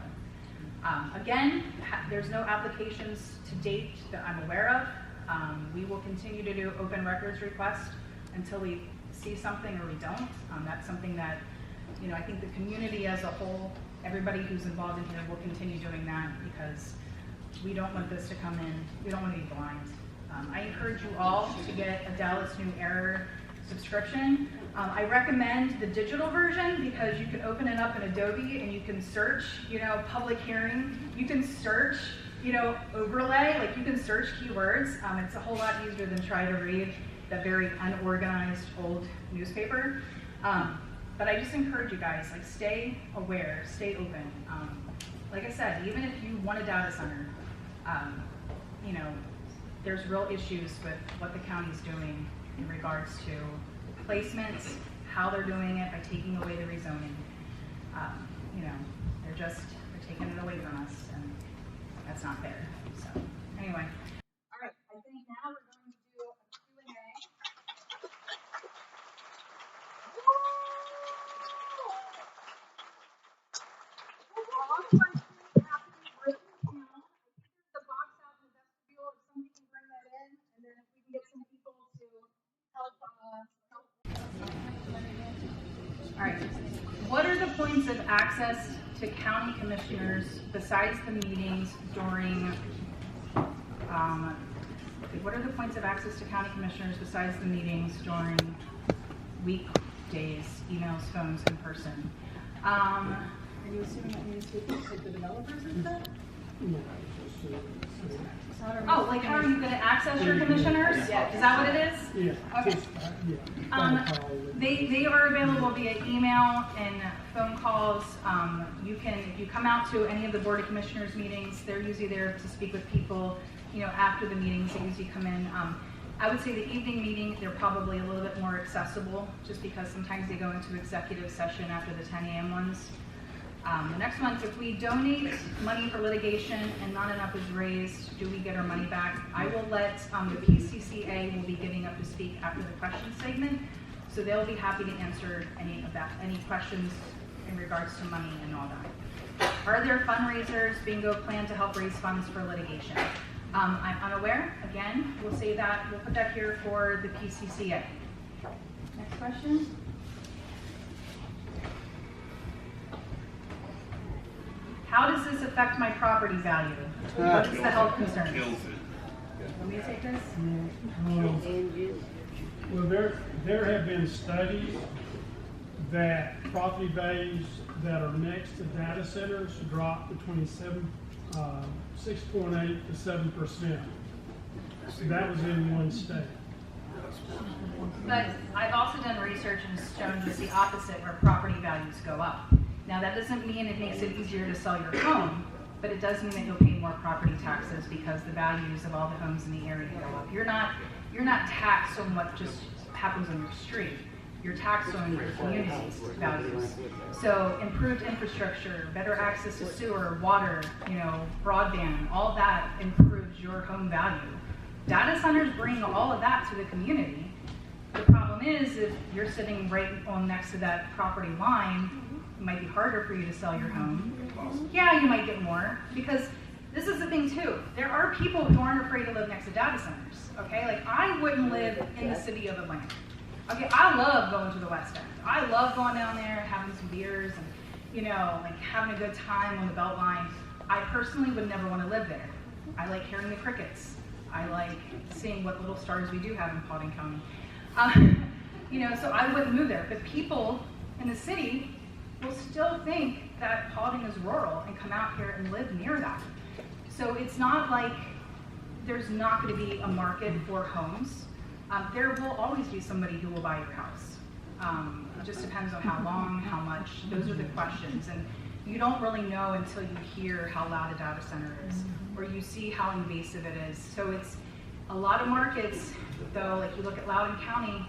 [SPEAKER 3] Again, there's no applications to date that I'm aware of. We will continue to do open records requests until we see something or we don't. That's something that, I think the community as a whole, everybody who's involved in here will continue doing that, because we don't want this to come in. We don't want to be blind. I encourage you all to get a Dallas New Era subscription. I recommend the digital version because you can open it up in Adobe and you can search, public hearing. You can search, overlay, you can search keywords. It's a whole lot easier than trying to read that very unorganized old newspaper. But I just encourage you guys, stay aware, stay open. Like I said, even if you want a data center, there's real issues with what the county's doing in regards to placements, how they're doing it by taking away the rezoning. They're taking it away from us, and that's not fair. So anyway. All right, I think now we're going to do a Q&A. All questions have to be written down. I think there's a box out in the vestibule. If somebody can bring that in, and then if we can get some people to help. All right. What are the points of access to county commissioners besides the meetings during? What are the points of access to county commissioners besides the meetings during weekdays, emails, phones, in person? Are you assuming that means people like the developers and stuff?
[SPEAKER 2] No.
[SPEAKER 3] Oh, how are you going to access your commissioners? Yeah. Is that what it is?
[SPEAKER 2] Yeah.
[SPEAKER 3] Okay. They are available via email and phone calls. If you come out to any of the Board of Commissioners meetings, they're usually there to speak with people, after the meetings. They usually come in. I would say the evening meeting, they're probably a little bit more accessible, just because sometimes they go into executive session after the 10 a.m. ones. The next one, if we donate money for litigation and not enough is raised, do we get our money back? I will let the PCCA will be getting up to speak after the question segment, so they'll be happy to answer any questions in regards to money and all that. Are there fundraisers, bingo plan to help raise funds for litigation? I'm unaware. Again, we'll say that. We'll put that here for the PCCA. Next question. How does this affect my property value? What is the health concern? Want me to take this?
[SPEAKER 2] Well, there have been studies that property values that are next to data centers drop between 6.8 to 7%. So that was in one state.
[SPEAKER 3] But I've also done research and shown just the opposite, where property values go up. Now that doesn't mean it makes it easier to sell your home, but it does mean that you'll pay more property taxes because the values of all the homes in the area go up. You're not taxed on what just happens on your street. You're taxed on your community's values. So improved infrastructure, better access to sewer, water, broadband, all that improves your home value. Data centers bring all of that to the community. The problem is if you're sitting right on next to that property line, it might be harder for you to sell your home. Yeah, you might get more, because this is the thing too. There are people who aren't afraid to live next to data centers, okay? Like, I wouldn't live in the city of Atlanta. Okay, I love going to the West End. I love going down there, having some beers, and, you know, like having a good time on the Beltline. I personally would never want to live there. I like hearing the crickets. I like seeing what little stars we do have in Paulding County. You know, so I wouldn't move there. But people in the city will still think that Paulding is rural and come out here and live near that. So it's not like there's not going to be a market for homes. There will always be somebody who will buy your house. It just depends on how long, how much. Those are the questions. And you don't really know until you hear how loud a data center is, or you see how invasive it is. So it's a lot of markets, though, like you look at Loudoun County,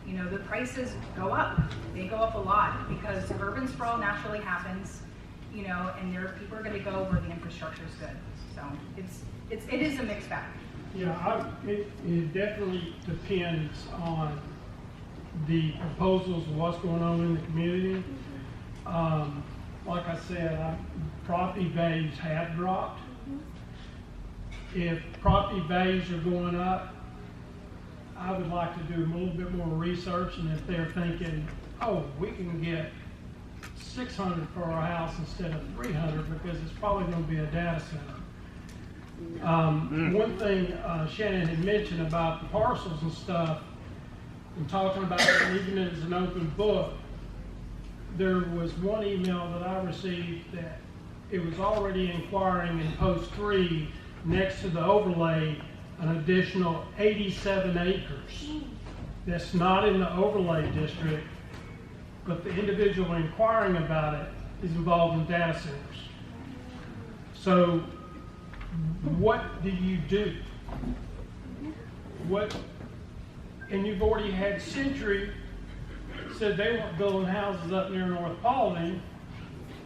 [SPEAKER 3] you know, the prices go up. They go up a lot because urban sprawl naturally happens, you know, and people are going to go where the infrastructure is good. So it is a mixed bag.
[SPEAKER 2] Yeah, it definitely depends on the proposals of what's going on in the community. Like I said, property values have dropped. If property values are going up, I would like to do a little bit more research, and if they're thinking, oh, we can get 600 for our house instead of 300 because it's probably going to be a data center. One thing Shannon had mentioned about the parcels and stuff, and talking about it, even as an open book, there was one email that I received that it was already inquiring in post 3 next to the overlay an additional 87 acres. That's not in the overlay district, but the individual inquiring about it is involved in data centers. So what do you do? And you've already had Century said they weren't building houses up near North Paulding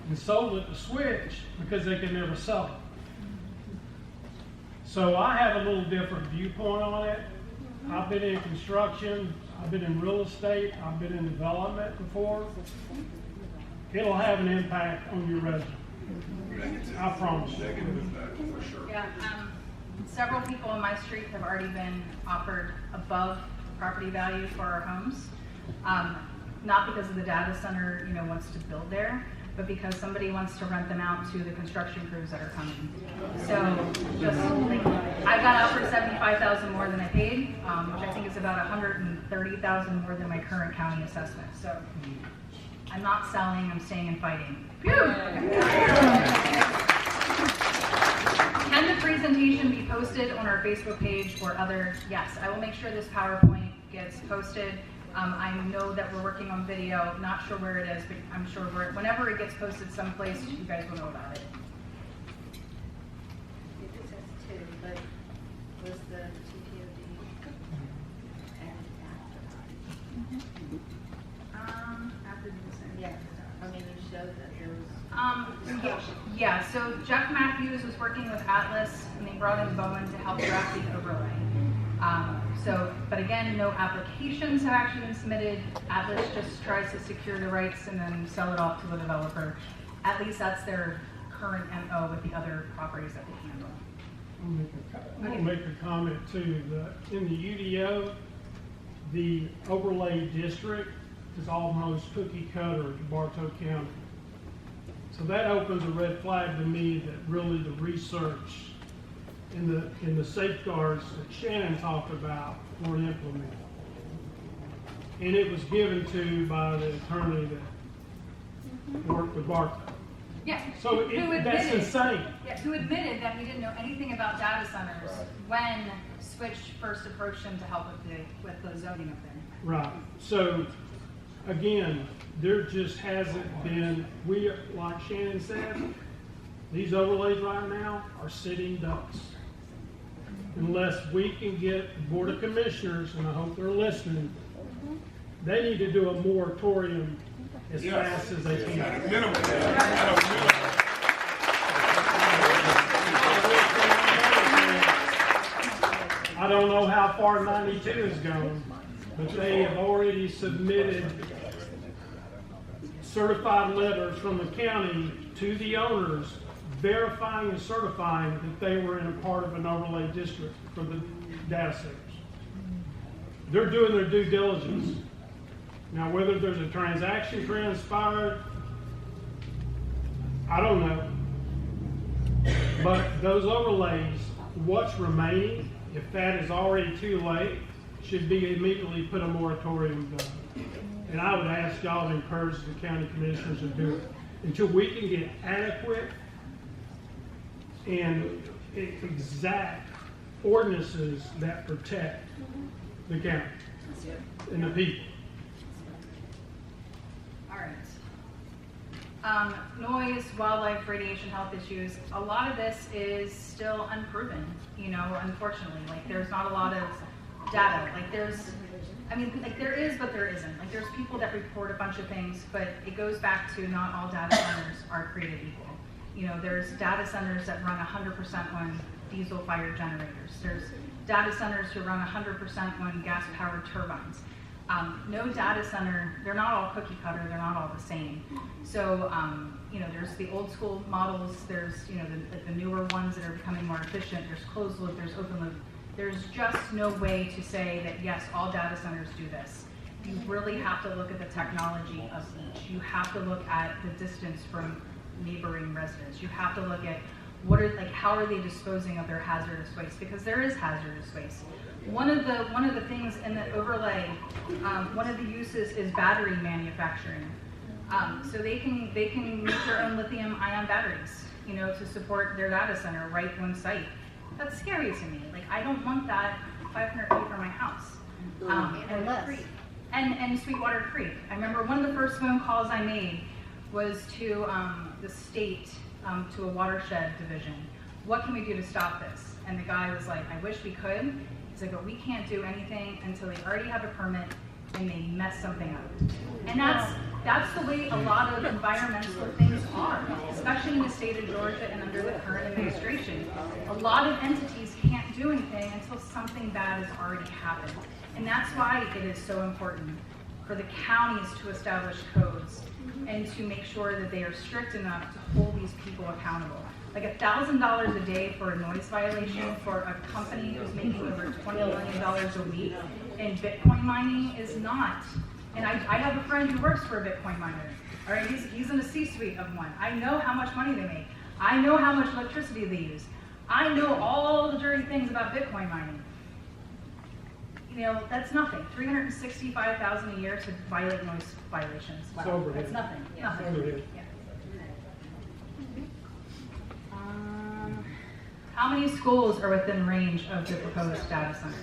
[SPEAKER 2] and sold it to Switch because they could never sell it. So I have a little different viewpoint on it. I've been in construction, I've been in real estate, I've been in development before. It'll have an impact on your resident. I promise you.
[SPEAKER 3] Yeah, several people on my street have already been offered above property value for our homes. Not because of the data center, you know, wants to build there, but because somebody wants to rent them out to the construction crews that are coming. So just like, I got offered $75,000 more than I paid, which I think is about $130,000 more than my current county assessment. So I'm not selling, I'm staying and fighting. Can the presentation be posted on our Facebook page or other? Yes, I will make sure this PowerPoint gets posted. I know that we're working on video, not sure where it is, but I'm sure whenever it gets posted someplace, you guys will know about it.
[SPEAKER 6] It says 2, but was the TTOD
[SPEAKER 3] After the consent.
[SPEAKER 6] Yeah, I mean, you showed that there was.
[SPEAKER 3] Yeah, so Jeff Matthews was working with Atlas, and they brought in Bowen to help draft the overlay. But again, no applications have actually been submitted. Atlas just tries to secure the rights and then sell it off to the developer. At least that's their current MO with the other properties that they handle.
[SPEAKER 2] I'm going to make a comment too. In the UDO, the overlay district is almost cookie cutter to Bartow County. So that opens a red flag to me that really the research in the safeguards that Shannon talked about were implemented. And it was given to by the attorney that worked with Bartow.
[SPEAKER 3] Yeah.
[SPEAKER 2] So that's insane.
[SPEAKER 3] Yeah, who admitted that he didn't know anything about data centers when Switch first approached him to help with the zoning up there.
[SPEAKER 2] Right. So again, there just hasn't been, like Shannon said, these overlays right now are sitting ducks. Unless we can get the Board of Commissioners, and I hope they're listening, they need to do a moratorium as fast as they can. I don't know how far 92 is going, but they have already submitted certified letters from the county to the owners verifying and certifying that they were in a part of an overlay district for the data centers. They're doing their due diligence. Now, whether there's a transaction transpired, I don't know. But those overlays, what's remaining, if that is already too late, should be immediately put a moratorium done. And I would ask y'all to encourage the county commissioners to do it until we can get adequate and exact ordinances that protect the county and the people.
[SPEAKER 3] All right. Noise, wildlife, radiation, health issues. A lot of this is still unproven, you know, unfortunately. Like, there's not a lot of data. Like, there is, but there isn't. Like, there's people that report a bunch of things, but it goes back to not all data centers are created equal. You know, there's data centers that run 100% on diesel-fired generators. There's data centers who run 100% on gas-powered turbines. No data center, they're not all cookie cutter, they're not all the same. So, you know, there's the old school models, there's, you know, the newer ones that are becoming more efficient, there's closed loop, there's open loop. There's just no way to say that, yes, all data centers do this. You really have to look at the technology of each. You have to look at the distance from neighboring residents. You have to look at how are they disposing of their hazardous waste, because there is hazardous waste. One of the things in the overlay, one of the uses is battery manufacturing. So they can make their own lithium-ion batteries, you know, to support their data center right on site. That's scary to me. Like, I don't want that 500 feet from my house. And Sweetwater Creek. I remember one of the first phone calls I made was to the state, to a watershed division. What can we do to stop this? And the guy was like, I wish we could. He's like, but we can't do anything until they already have a permit and they mess something up. And that's the way a lot of environmental things are, especially in the state of Georgia and under the current administration. A lot of entities can't do anything until something bad has already happened. And that's why it is so important for the counties to establish codes and to make sure that they are strict enough to hold these people accountable. Like $1,000 a day for a noise violation for a company who's making over $20 million a week in Bitcoin mining is not. And I have a friend who works for a Bitcoin miner. All right, he's in the C-suite of one. I know how much money they make. I know how much electricity they use. I know all the dirty things about Bitcoin mining. You know, that's nothing. $365,000 a year to violate noise violations. Wow,
[SPEAKER 2] Overhead.
[SPEAKER 3] that's nothing. Nothing.
[SPEAKER 2] Overhead.
[SPEAKER 3] Yeah. How many schools are within range of the proposed data centers?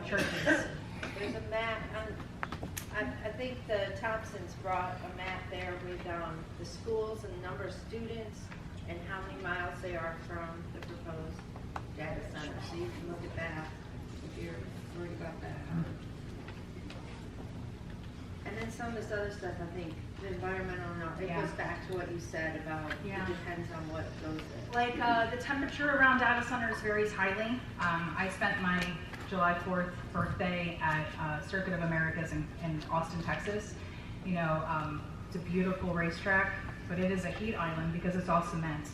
[SPEAKER 3] Churches.
[SPEAKER 6] There's a map, I think the Thompsons brought a map there with the schools and the number of students and how many miles they are from the proposed data center. So you can look at that if you're worried about that. And then some of this other stuff, I think, the environmental, it goes back to what you said about it depends on what goes in.
[SPEAKER 3] Like the temperature around data centers varies highly. I spent my July 4th birthday at Circuit of Americas in Austin, Texas. You know, it's a beautiful racetrack, but it is a heat island because it's all cement.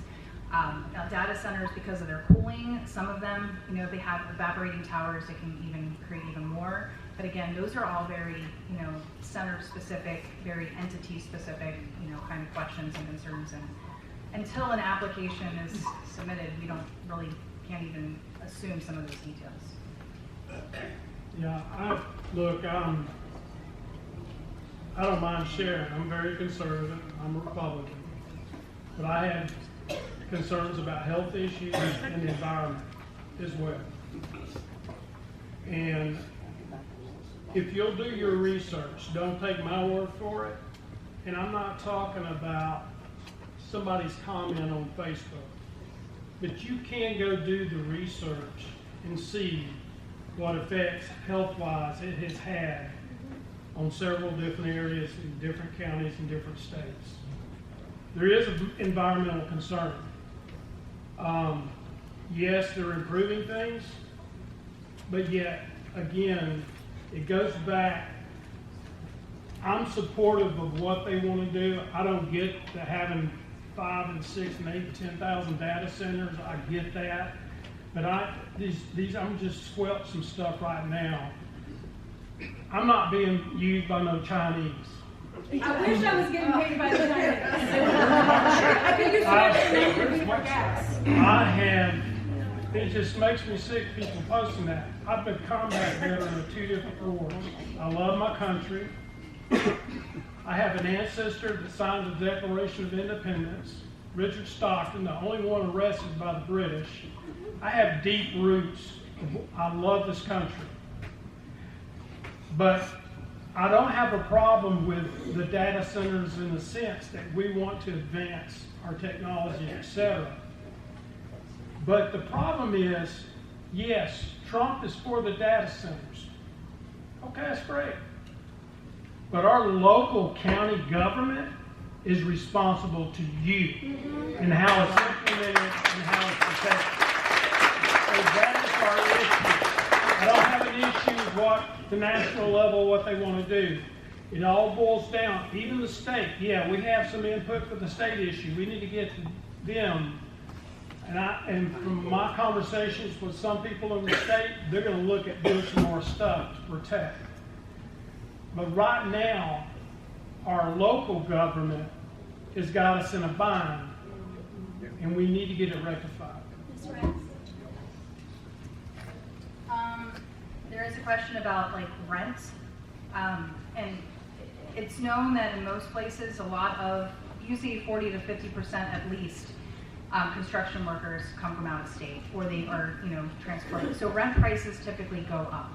[SPEAKER 3] Now data centers, because of their cooling, some of them, you know, if they have evaporating towers, they can even create even more. But again, those are all very, you know, center specific, very entity specific, you know, kind of questions and concerns. And until an application is submitted, we can't even assume some of those details.
[SPEAKER 2] Yeah, I don't mind sharing. I'm very conservative. I'm a Republican. But I have concerns about health issues and the environment as well. And if you'll do your research, don't take my word for it. And I'm not talking about somebody's comment on Facebook. But you can go do the research and see what effects health-wise it has had on several different areas in different counties and different states. There is an environmental concern. Yes, they're improving things, But yet, again, it goes back. I'm supportive of what they want to do. I don't get to having 5 and 6 and 8 and 10,000 data centers. I get that. But I'm just squelching some stuff right now. I'm not being used by no Chinese.
[SPEAKER 3] I wish I was getting paid by the Chinese. I could use some extra money for gas.
[SPEAKER 2] It just makes me sick, people posting that. I've been combat veteran of 2 different wars. I love my country. I have an ancestor that signed the Declaration of Independence, Richard Stockton, the only one arrested by the British. I have deep roots. I love this country. But I don't have a problem with the data centers in the sense that we want to advance our technology, etc. But the problem is, yes, Trump is for the data centers. Okay, that's great. But our local county government is responsible to you and how it's implemented and how it's protected. So that is our issue. I don't have an issue with what the national level, what they want to do. It all boils down, even the state. Yeah, we have some input for the state issue. We need to get to them. And from my conversations with some people in the state, they're going to look at doing some more stuff to protect. But right now, our local government has got us in a bind, and we need to get it rectified.
[SPEAKER 3] That's right. There is a question about like rent, and it's known that in most places, a lot of, usually 40 to 50% at least, construction workers come from out of state, or they are, transported. So rent prices typically go up.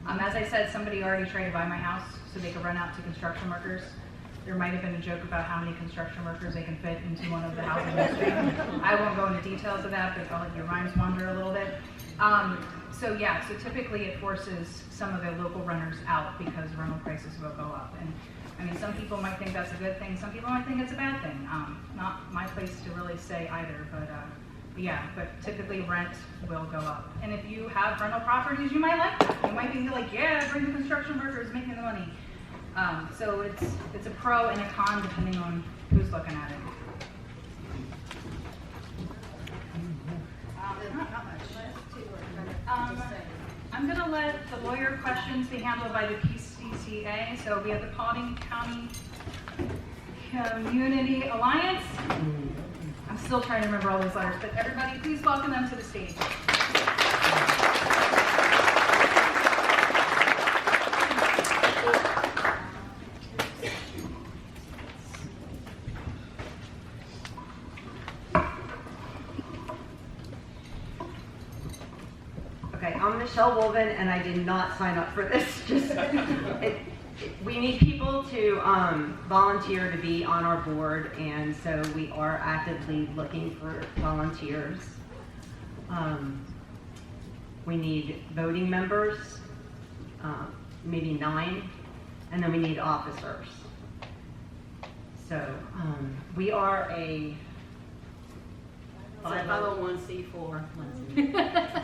[SPEAKER 3] As I said, somebody already tried to buy my house so they could rent out to construction workers. There might have been a joke about how many construction workers they can fit into one of the houses in the street. I won't go into details of that, but I'll let your minds wander a little bit. So typically it forces some of the local renters out because rental prices will go up. And I mean, some people might think that's a good thing, some people might think it's a bad thing. Not my place to really say either, but typically rent will go up. And if you have rental properties, you might like that. You might be like, yeah, bring the construction workers, making the money. So it's a pro and a con depending on who's looking at it. Not much. I'm going to let the lawyer questions be handled by the PCCA. So we have the Paulding County Community Alliance. I'm still trying to remember all those letters, but everybody, please welcome them to the stage.
[SPEAKER 7] I'm Michelle Wolven, and I did not sign up for this. We need people to volunteer to be on our board, and so we are actively looking for volunteers. We need voting members, maybe 9, and then we need officers. So we are a
[SPEAKER 8] 501c4.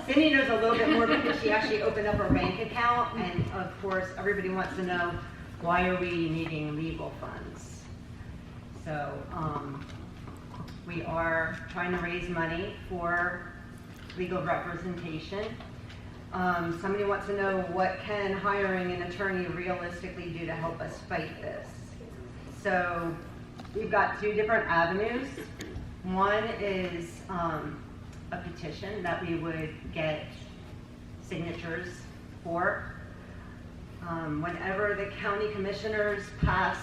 [SPEAKER 7] Cindy knows a little bit more because she actually opened up her bank account, and of course everybody wants to know, why are we needing legal funds? So we are trying to raise money for legal representation. Somebody wants to know, what can hiring an attorney realistically do to help us fight this? So we've got 2 different avenues. One is a petition that we would get signatures for. Whenever the county commissioners pass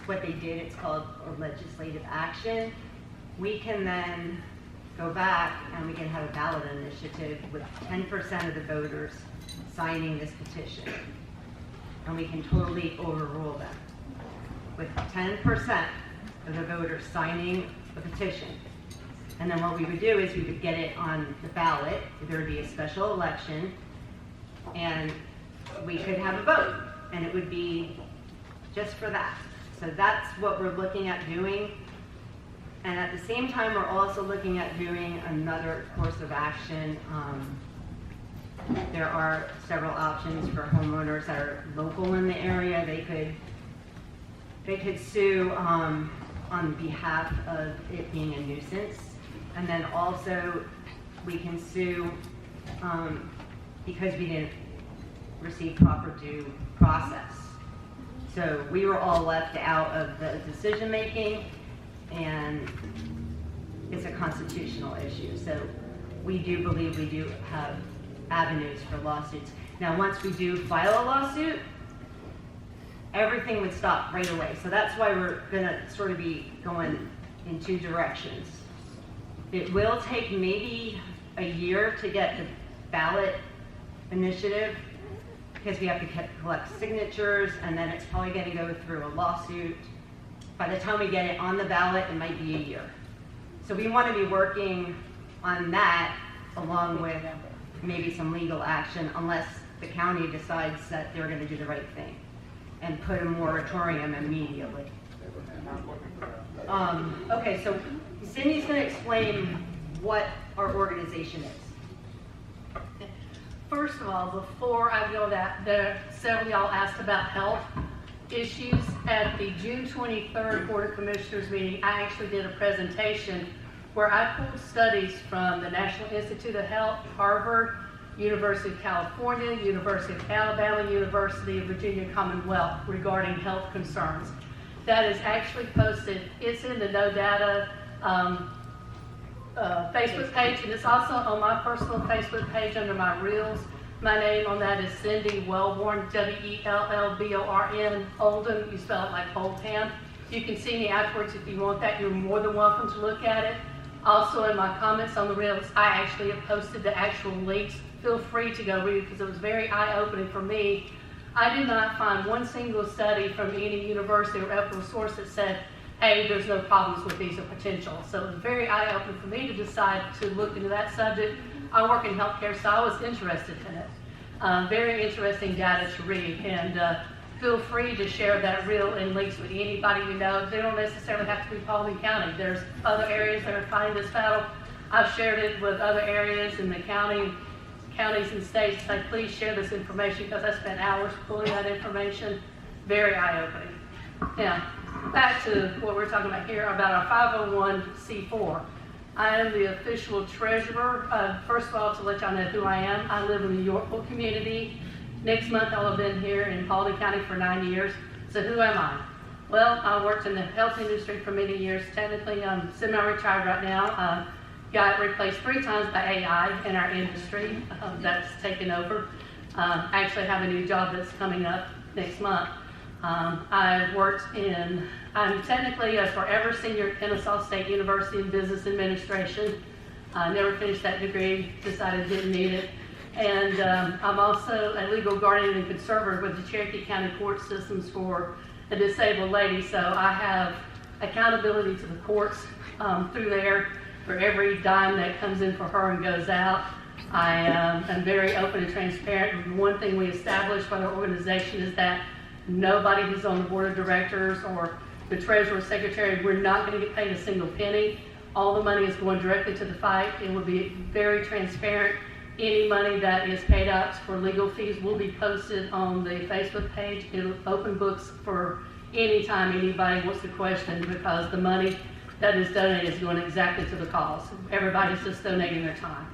[SPEAKER 7] what they did, it's called a legislative action, we can then go back and we can have a ballot initiative with 10% of the voters signing this petition. And we can totally overrule them. With 10% of the voters signing the petition. And then what we would do is we would get it on the ballot. There would be a special election, and we could have a vote, and it would be just for that. So that's what we're looking at doing. And at the same time, we're also looking at doing another course of action There are several options for homeowners that are local in the area. They could sue on behalf of it being a nuisance. And then also we can sue because we didn't receive proper due process. So we were all left out of the decision making, and it's a constitutional issue. So we do believe we do have avenues for lawsuits. Now, once we do file a lawsuit, everything would stop right away. So that's why we're gonna sort of be going in two directions. It will take maybe a year to get the ballot initiative because we have to collect signatures, and then it's probably gonna go through a lawsuit. By the time we get it on the ballot, it might be a year. So we wanna be working on that along with maybe some legal action, unless the county decides that they're gonna do the right thing and put a moratorium immediately. Okay, so Cindy's gonna explain what our organization is.
[SPEAKER 8] First of all, before I go that, several of y'all asked about health issues. At the June 23rd Board of Commissioners meeting, I actually did a presentation where I pulled studies from the National Institute of Health, Harvard, University of California, University of Alabama, University of Virginia Commonwealth regarding health concerns. That is actually posted. It's in the No Data Facebook page, and it's also on my personal Facebook page under my Reels. My name on that is Cindy Wellborn, Wellborn, Oldham. You spell it like Oldham. You can see me afterwards if you want that. You're more than welcome to look at it. Also, in my comments on the Reels, I actually have posted the actual links. Feel free to go read it because it was very eye-opening for me. I did not find one single study from any university or reputable source that said, hey, there's no problems with these or potential. So it was very eye-opening for me to decide to look into that subject. I work in healthcare, so I was interested in it. Very interesting data to read, and feel free to share that reel and links with anybody you know. They don't necessarily have to be Paulding County. There's other areas that are fighting this battle. I've shared it with other areas in the counties and states. Say, please share this information because I spent hours pulling that information. Very eye-opening. Now, back to what we're talking about here about our 501c4. I am the official treasurer. First of all, to let y'all know who I am, I live in the Yorkville community. Next month, I'll have been here in Paulding County for 9 years. So who am I? Well, I worked in the health industry for many years. Technically, I'm semi-retired right now. Got replaced 3 times by AI in our industry. That's taken over. I actually have a new job that's coming up next month. I've worked in, I'm technically a forever senior at Kennesaw State University in Business Administration. I never finished that degree, decided didn't need it. And I'm also a legal guardian and conservator with the Cherokee County Court Systems for a disabled lady. So I have accountability to the courts through there for every dime that comes in for her and goes out. I am very open and transparent. One thing we established by the organization is that nobody who's on the board of directors or the treasurer or secretary, we're not going to get paid a single penny. All the money is going directly to the fight. It will be very transparent. Any money that is paid out for legal fees will be posted on the Facebook page. It'll open books for any time anybody wants to question, because the money that is donated is going exactly to the cause. Everybody's just donating their time.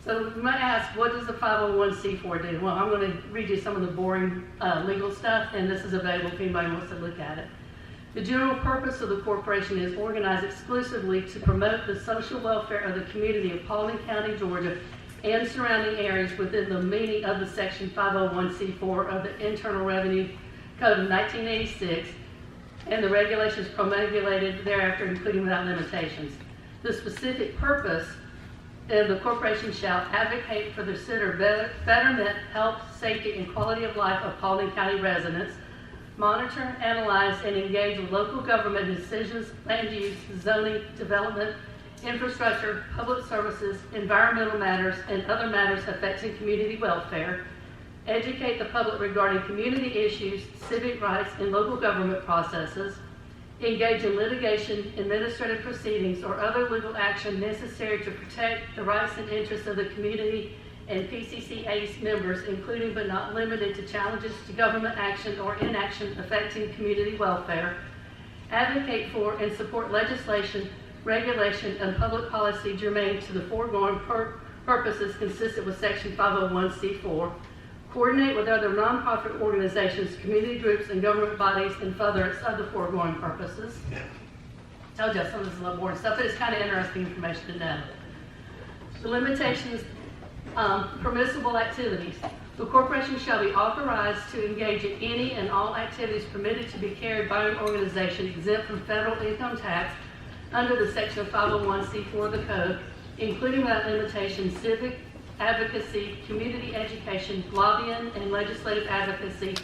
[SPEAKER 8] So you might ask, what does the 501c4 do? Well, I'm going to read you some of the boring legal stuff, and this is available if anybody wants to look at it. The general purpose of the corporation is organized exclusively to promote the social welfare of the community of Paulding County, Georgia, and surrounding areas within the meaning of the Section 501c4 of the Internal Revenue Code of 1986 and the regulations promulgated thereafter, including without limitations. The specific purpose of the corporation shall advocate for the betterment, health, safety, and quality of life of Paulding County residents, monitor, analyze, and engage with local government decisions, land use, zoning, development, infrastructure, public services, environmental matters, and other matters affecting community welfare, educate the public regarding community issues, civic rights, and local government processes, engage in litigation, administrative proceedings, or other legal action necessary to protect the rights and interests of the community and PCCA's members, including but not limited to challenges to government action or inaction affecting community welfare, advocate for and support legislation, regulation, and public policy germane to the foregoing purposes consistent with Section 501c4, coordinate with other nonprofit organizations, community groups, and government bodies in furtherance of the foregoing purposes. Told you some of this is a little boring stuff, but it's kind of interesting information to know. The limitations, permissible activities. The corporation shall be authorized to engage in any and all activities permitted to be carried by an organization exempt from federal income tax under the section of 501c4 of the code, including without limitation civic advocacy, community education, lobbying and legislative advocacy,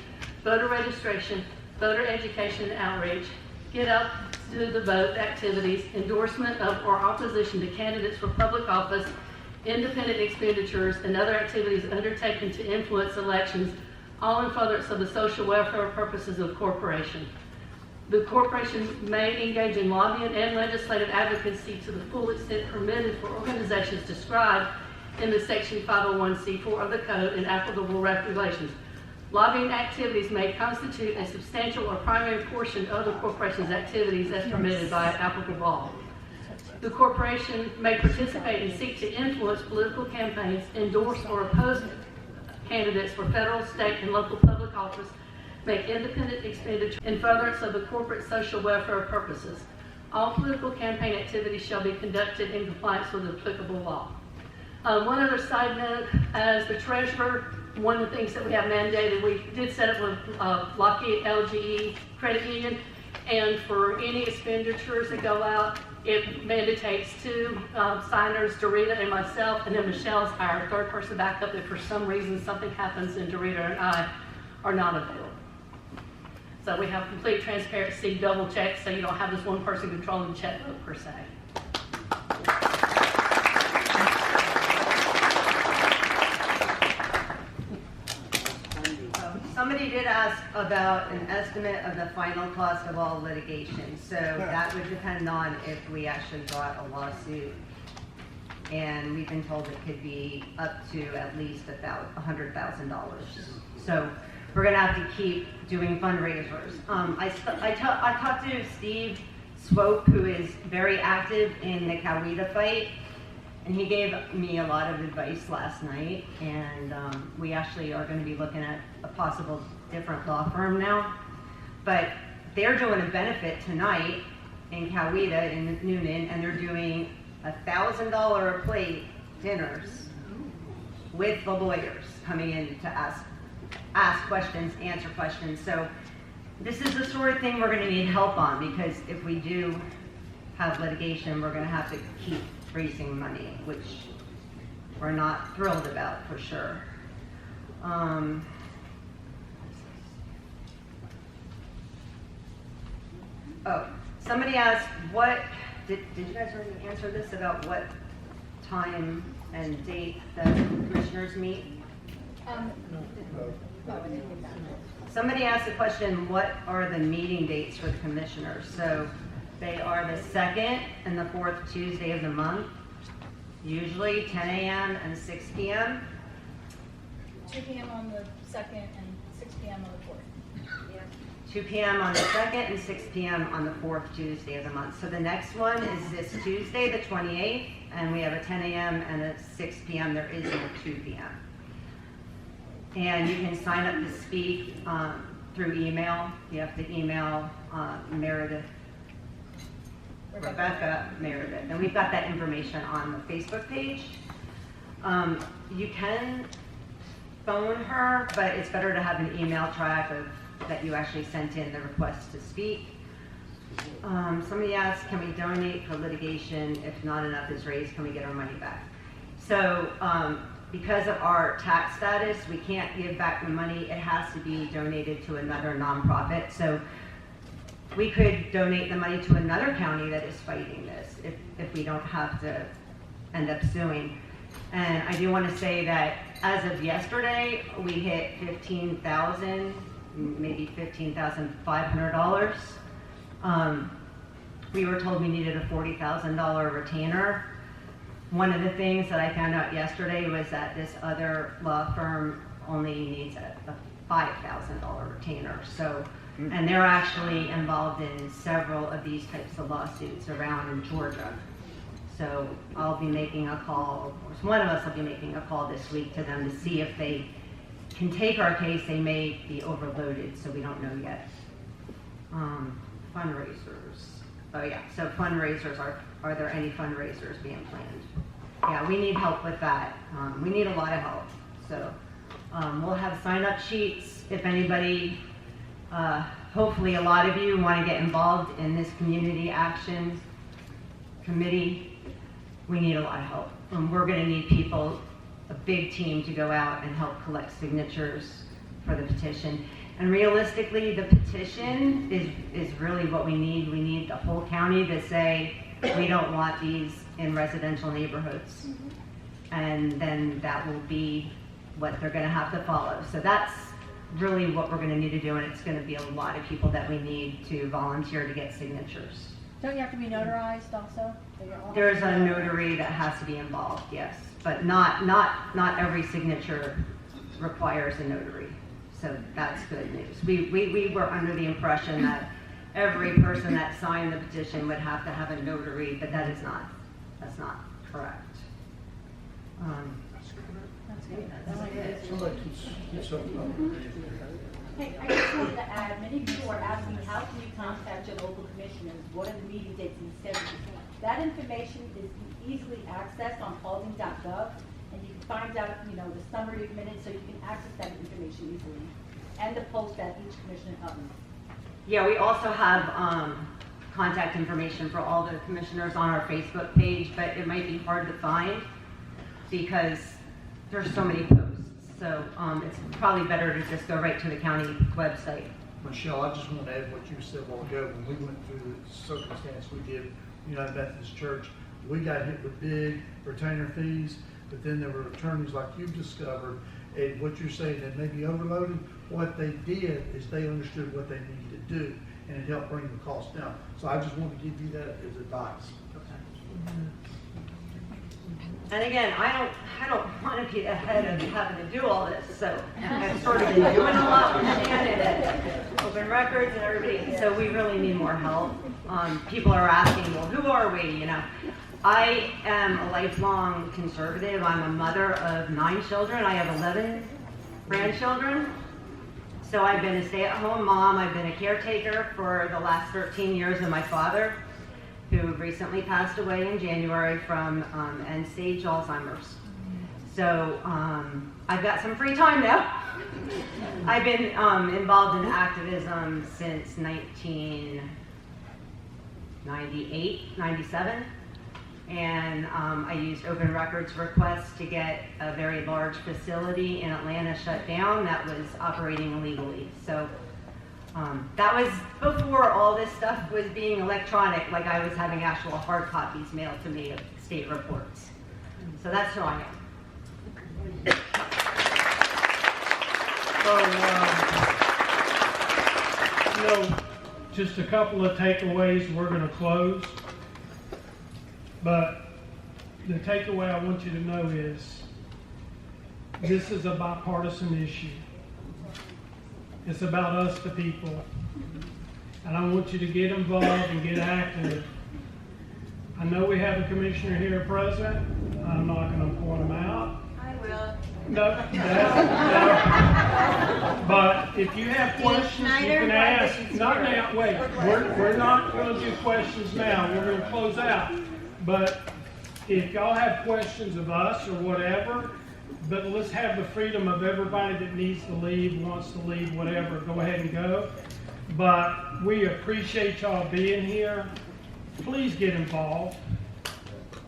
[SPEAKER 8] voter registration, voter education and outreach, get out to the vote activities, endorsement of or opposition to candidates for public office, independent expenditures, and other activities undertaken to influence elections, all in furtherance of the social welfare purposes of the corporation. The corporation may engage in lobbying and legislative advocacy to the full extent permitted for organizations described in the Section 501c4 of the Code and applicable regulations. Lobbying activities may constitute a substantial or primary portion of the corporation's activities as permitted by applicable law. The corporation may participate and seek to influence political campaigns, endorse or oppose candidates for federal, state, and local public office, make independent expenditure in furtherance of the corporate social welfare purposes. All political campaign activities shall be conducted in compliance with applicable law. One other side note, as the treasurer, one of the things that we have mandated, we did set up with Lockheed LGE Credit Union, and for any expenditures that go out, it mandates 2 signers, Dorita and myself, and then Michelle's our third person backup if for some reason something happens and Dorita and I are not available. So we have complete transparency, double check, so you don't have this one person controlling the checkbook per se.
[SPEAKER 7] Somebody did ask about an estimate of the final cost of all litigation. So that would depend on if we actually brought a lawsuit. And we've been told it could be up to at least about $100,000. So we're gonna have to keep doing fundraisers. I talked to Steve Swope, who is very active in the Coweta fight. And he gave me a lot of advice last night, and we actually are going to be looking at a possible different law firm now. But they're doing a benefit tonight in Coweta in Noonan, and they're doing $1,000 a plate dinners with the lawyers coming in to ask questions, answer questions. So this is the sort of thing we're going to need help on, because if we do have litigation, we're going to have to keep raising money, which we're not thrilled about for sure. Oh, somebody asked did you guys already answer this about what time and date the commissioners meet? Somebody asked the question, what are the meeting dates for the commissioners? So they are the 2nd and the 4th Tuesday of the month, usually 10 a.m. and 6 p.m.
[SPEAKER 5] 2 p.m. on the 2nd and 6 p.m. on the 4th.
[SPEAKER 6] Yeah.
[SPEAKER 7] 2 p.m. on the 2nd and 6 p.m. on the 4th Tuesday of the month. So the next one is this Tuesday, the 28th, and we have a 10 a.m. and a 6 p.m. There is no 2 p.m. And you can sign up to speak through email. You have to email Rebecca Meredith, and we've got that information on the Facebook page. You can phone her, but it's better to have an email track of that you actually sent in the request to speak. Somebody asked, can we donate for litigation? If not enough is raised, can we get our money back? So because of our tax status, we can't give back the money. It has to be donated to another nonprofit. So we could donate the money to another county that is fighting this if we don't have to end up suing. And I do want to say that as of yesterday, we hit $15,000, maybe $15,500. We were told we needed a $40,000 retainer. One of the things that I found out yesterday was that this other law firm only needs a $5,000 retainer. So, and they're actually involved in several of these types of lawsuits around in Georgia. So I'll be making a call, or one of us will be making a call this week to them to see if they can take our case. They may be overloaded, so we don't know yet. Fundraisers. Oh yeah, so fundraisers, are there any fundraisers being planned? Yeah, we need help with that. We need a lot of help. So we'll have sign-up sheets if anybody, hopefully a lot of you want to get involved in this community action committee. We need a lot of help. We're going to need people, a big team, to go out and help collect signatures for the petition. And realistically, the petition is really what we need. We need the whole county to say, we don't want these in residential neighborhoods. And then that will be what they're going to have to follow. So that's really what we're going to need to do, and it's going to be a lot of people that we need to volunteer to get signatures.
[SPEAKER 5] Don't you have to be notarized also?
[SPEAKER 7] There's a notary that has to be involved, yes, but not every signature requires a notary. So that's good news. We were under the impression that every person that signed the petition would have to have a notary, but that's not correct.
[SPEAKER 5] That's good.
[SPEAKER 1] Somebody keeps something up.
[SPEAKER 9] Hey, I just wanted to add, many people are asking, how can you contact your local commissioners? What are the meeting dates and schedules? That information is easily accessed on paulding.gov, and you can find out, the summary of minutes, so you can access that information easily. And the post that each commissioner governs.
[SPEAKER 7] Yeah, we also have contact information for all the commissioners on our Facebook page, but it might be hard to find because there's so many posts. So it's probably better to just go right to the county website.
[SPEAKER 1] Michelle, I just want to add what you said a while ago. When we went through the circumstance we did, United Methodist Church, we got hit with big retainer fees, but then there were attorneys like you've discovered, and what you're saying that may be overloaded. What they did is they understood what they needed to do, and it helped bring the cost down. So I just want to give you that as advice.
[SPEAKER 7] And again, I don't want to be ahead of having to do all this, so I've sort of been doing a lot with Shannon and open records and everybody, so we really need more help. People are asking, well, who are we, I am a lifelong conservative. I'm a mother of 9 children. I have 11 grandchildren. So I've been a stay-at-home mom. I've been a caretaker for the last 13 years of my father, who recently passed away in January from end-stage Alzheimer's. So I've got some free time now. I've been involved in activism since 1998, 97. And I used open records requests to get a very large facility in Atlanta shut down that was operating illegally. So that was before all this stuff was being electronic, like I was having actual hard copies mailed to me of state reports. So that's who I am.
[SPEAKER 2] So, just a couple of takeaways. We're going to close. But the takeaway I want you to know is this is a bipartisan issue. It's about us, the people. And I want you to get involved and get active. I know we have a commissioner here present. I'm not going to point him out.
[SPEAKER 5] I will.
[SPEAKER 2] No. But if you have questions, you can ask. Not now, wait. We're not going to do questions now. We're going to close out. But if y'all have questions of us or whatever, but let's have the freedom of everybody that needs to leave, wants to leave, whatever, go ahead and go. But we appreciate y'all being here. Please get involved.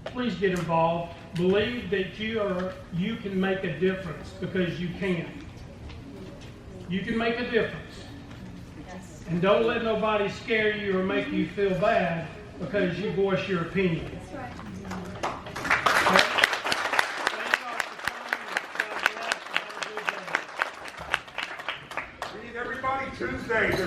[SPEAKER 2] Please get involved. Believe that you can make a difference, because you can. You can make a difference. And don't let nobody scare you or make you feel bad because you voice your opinion.
[SPEAKER 5] That's right.
[SPEAKER 10] We need everybody Tuesday.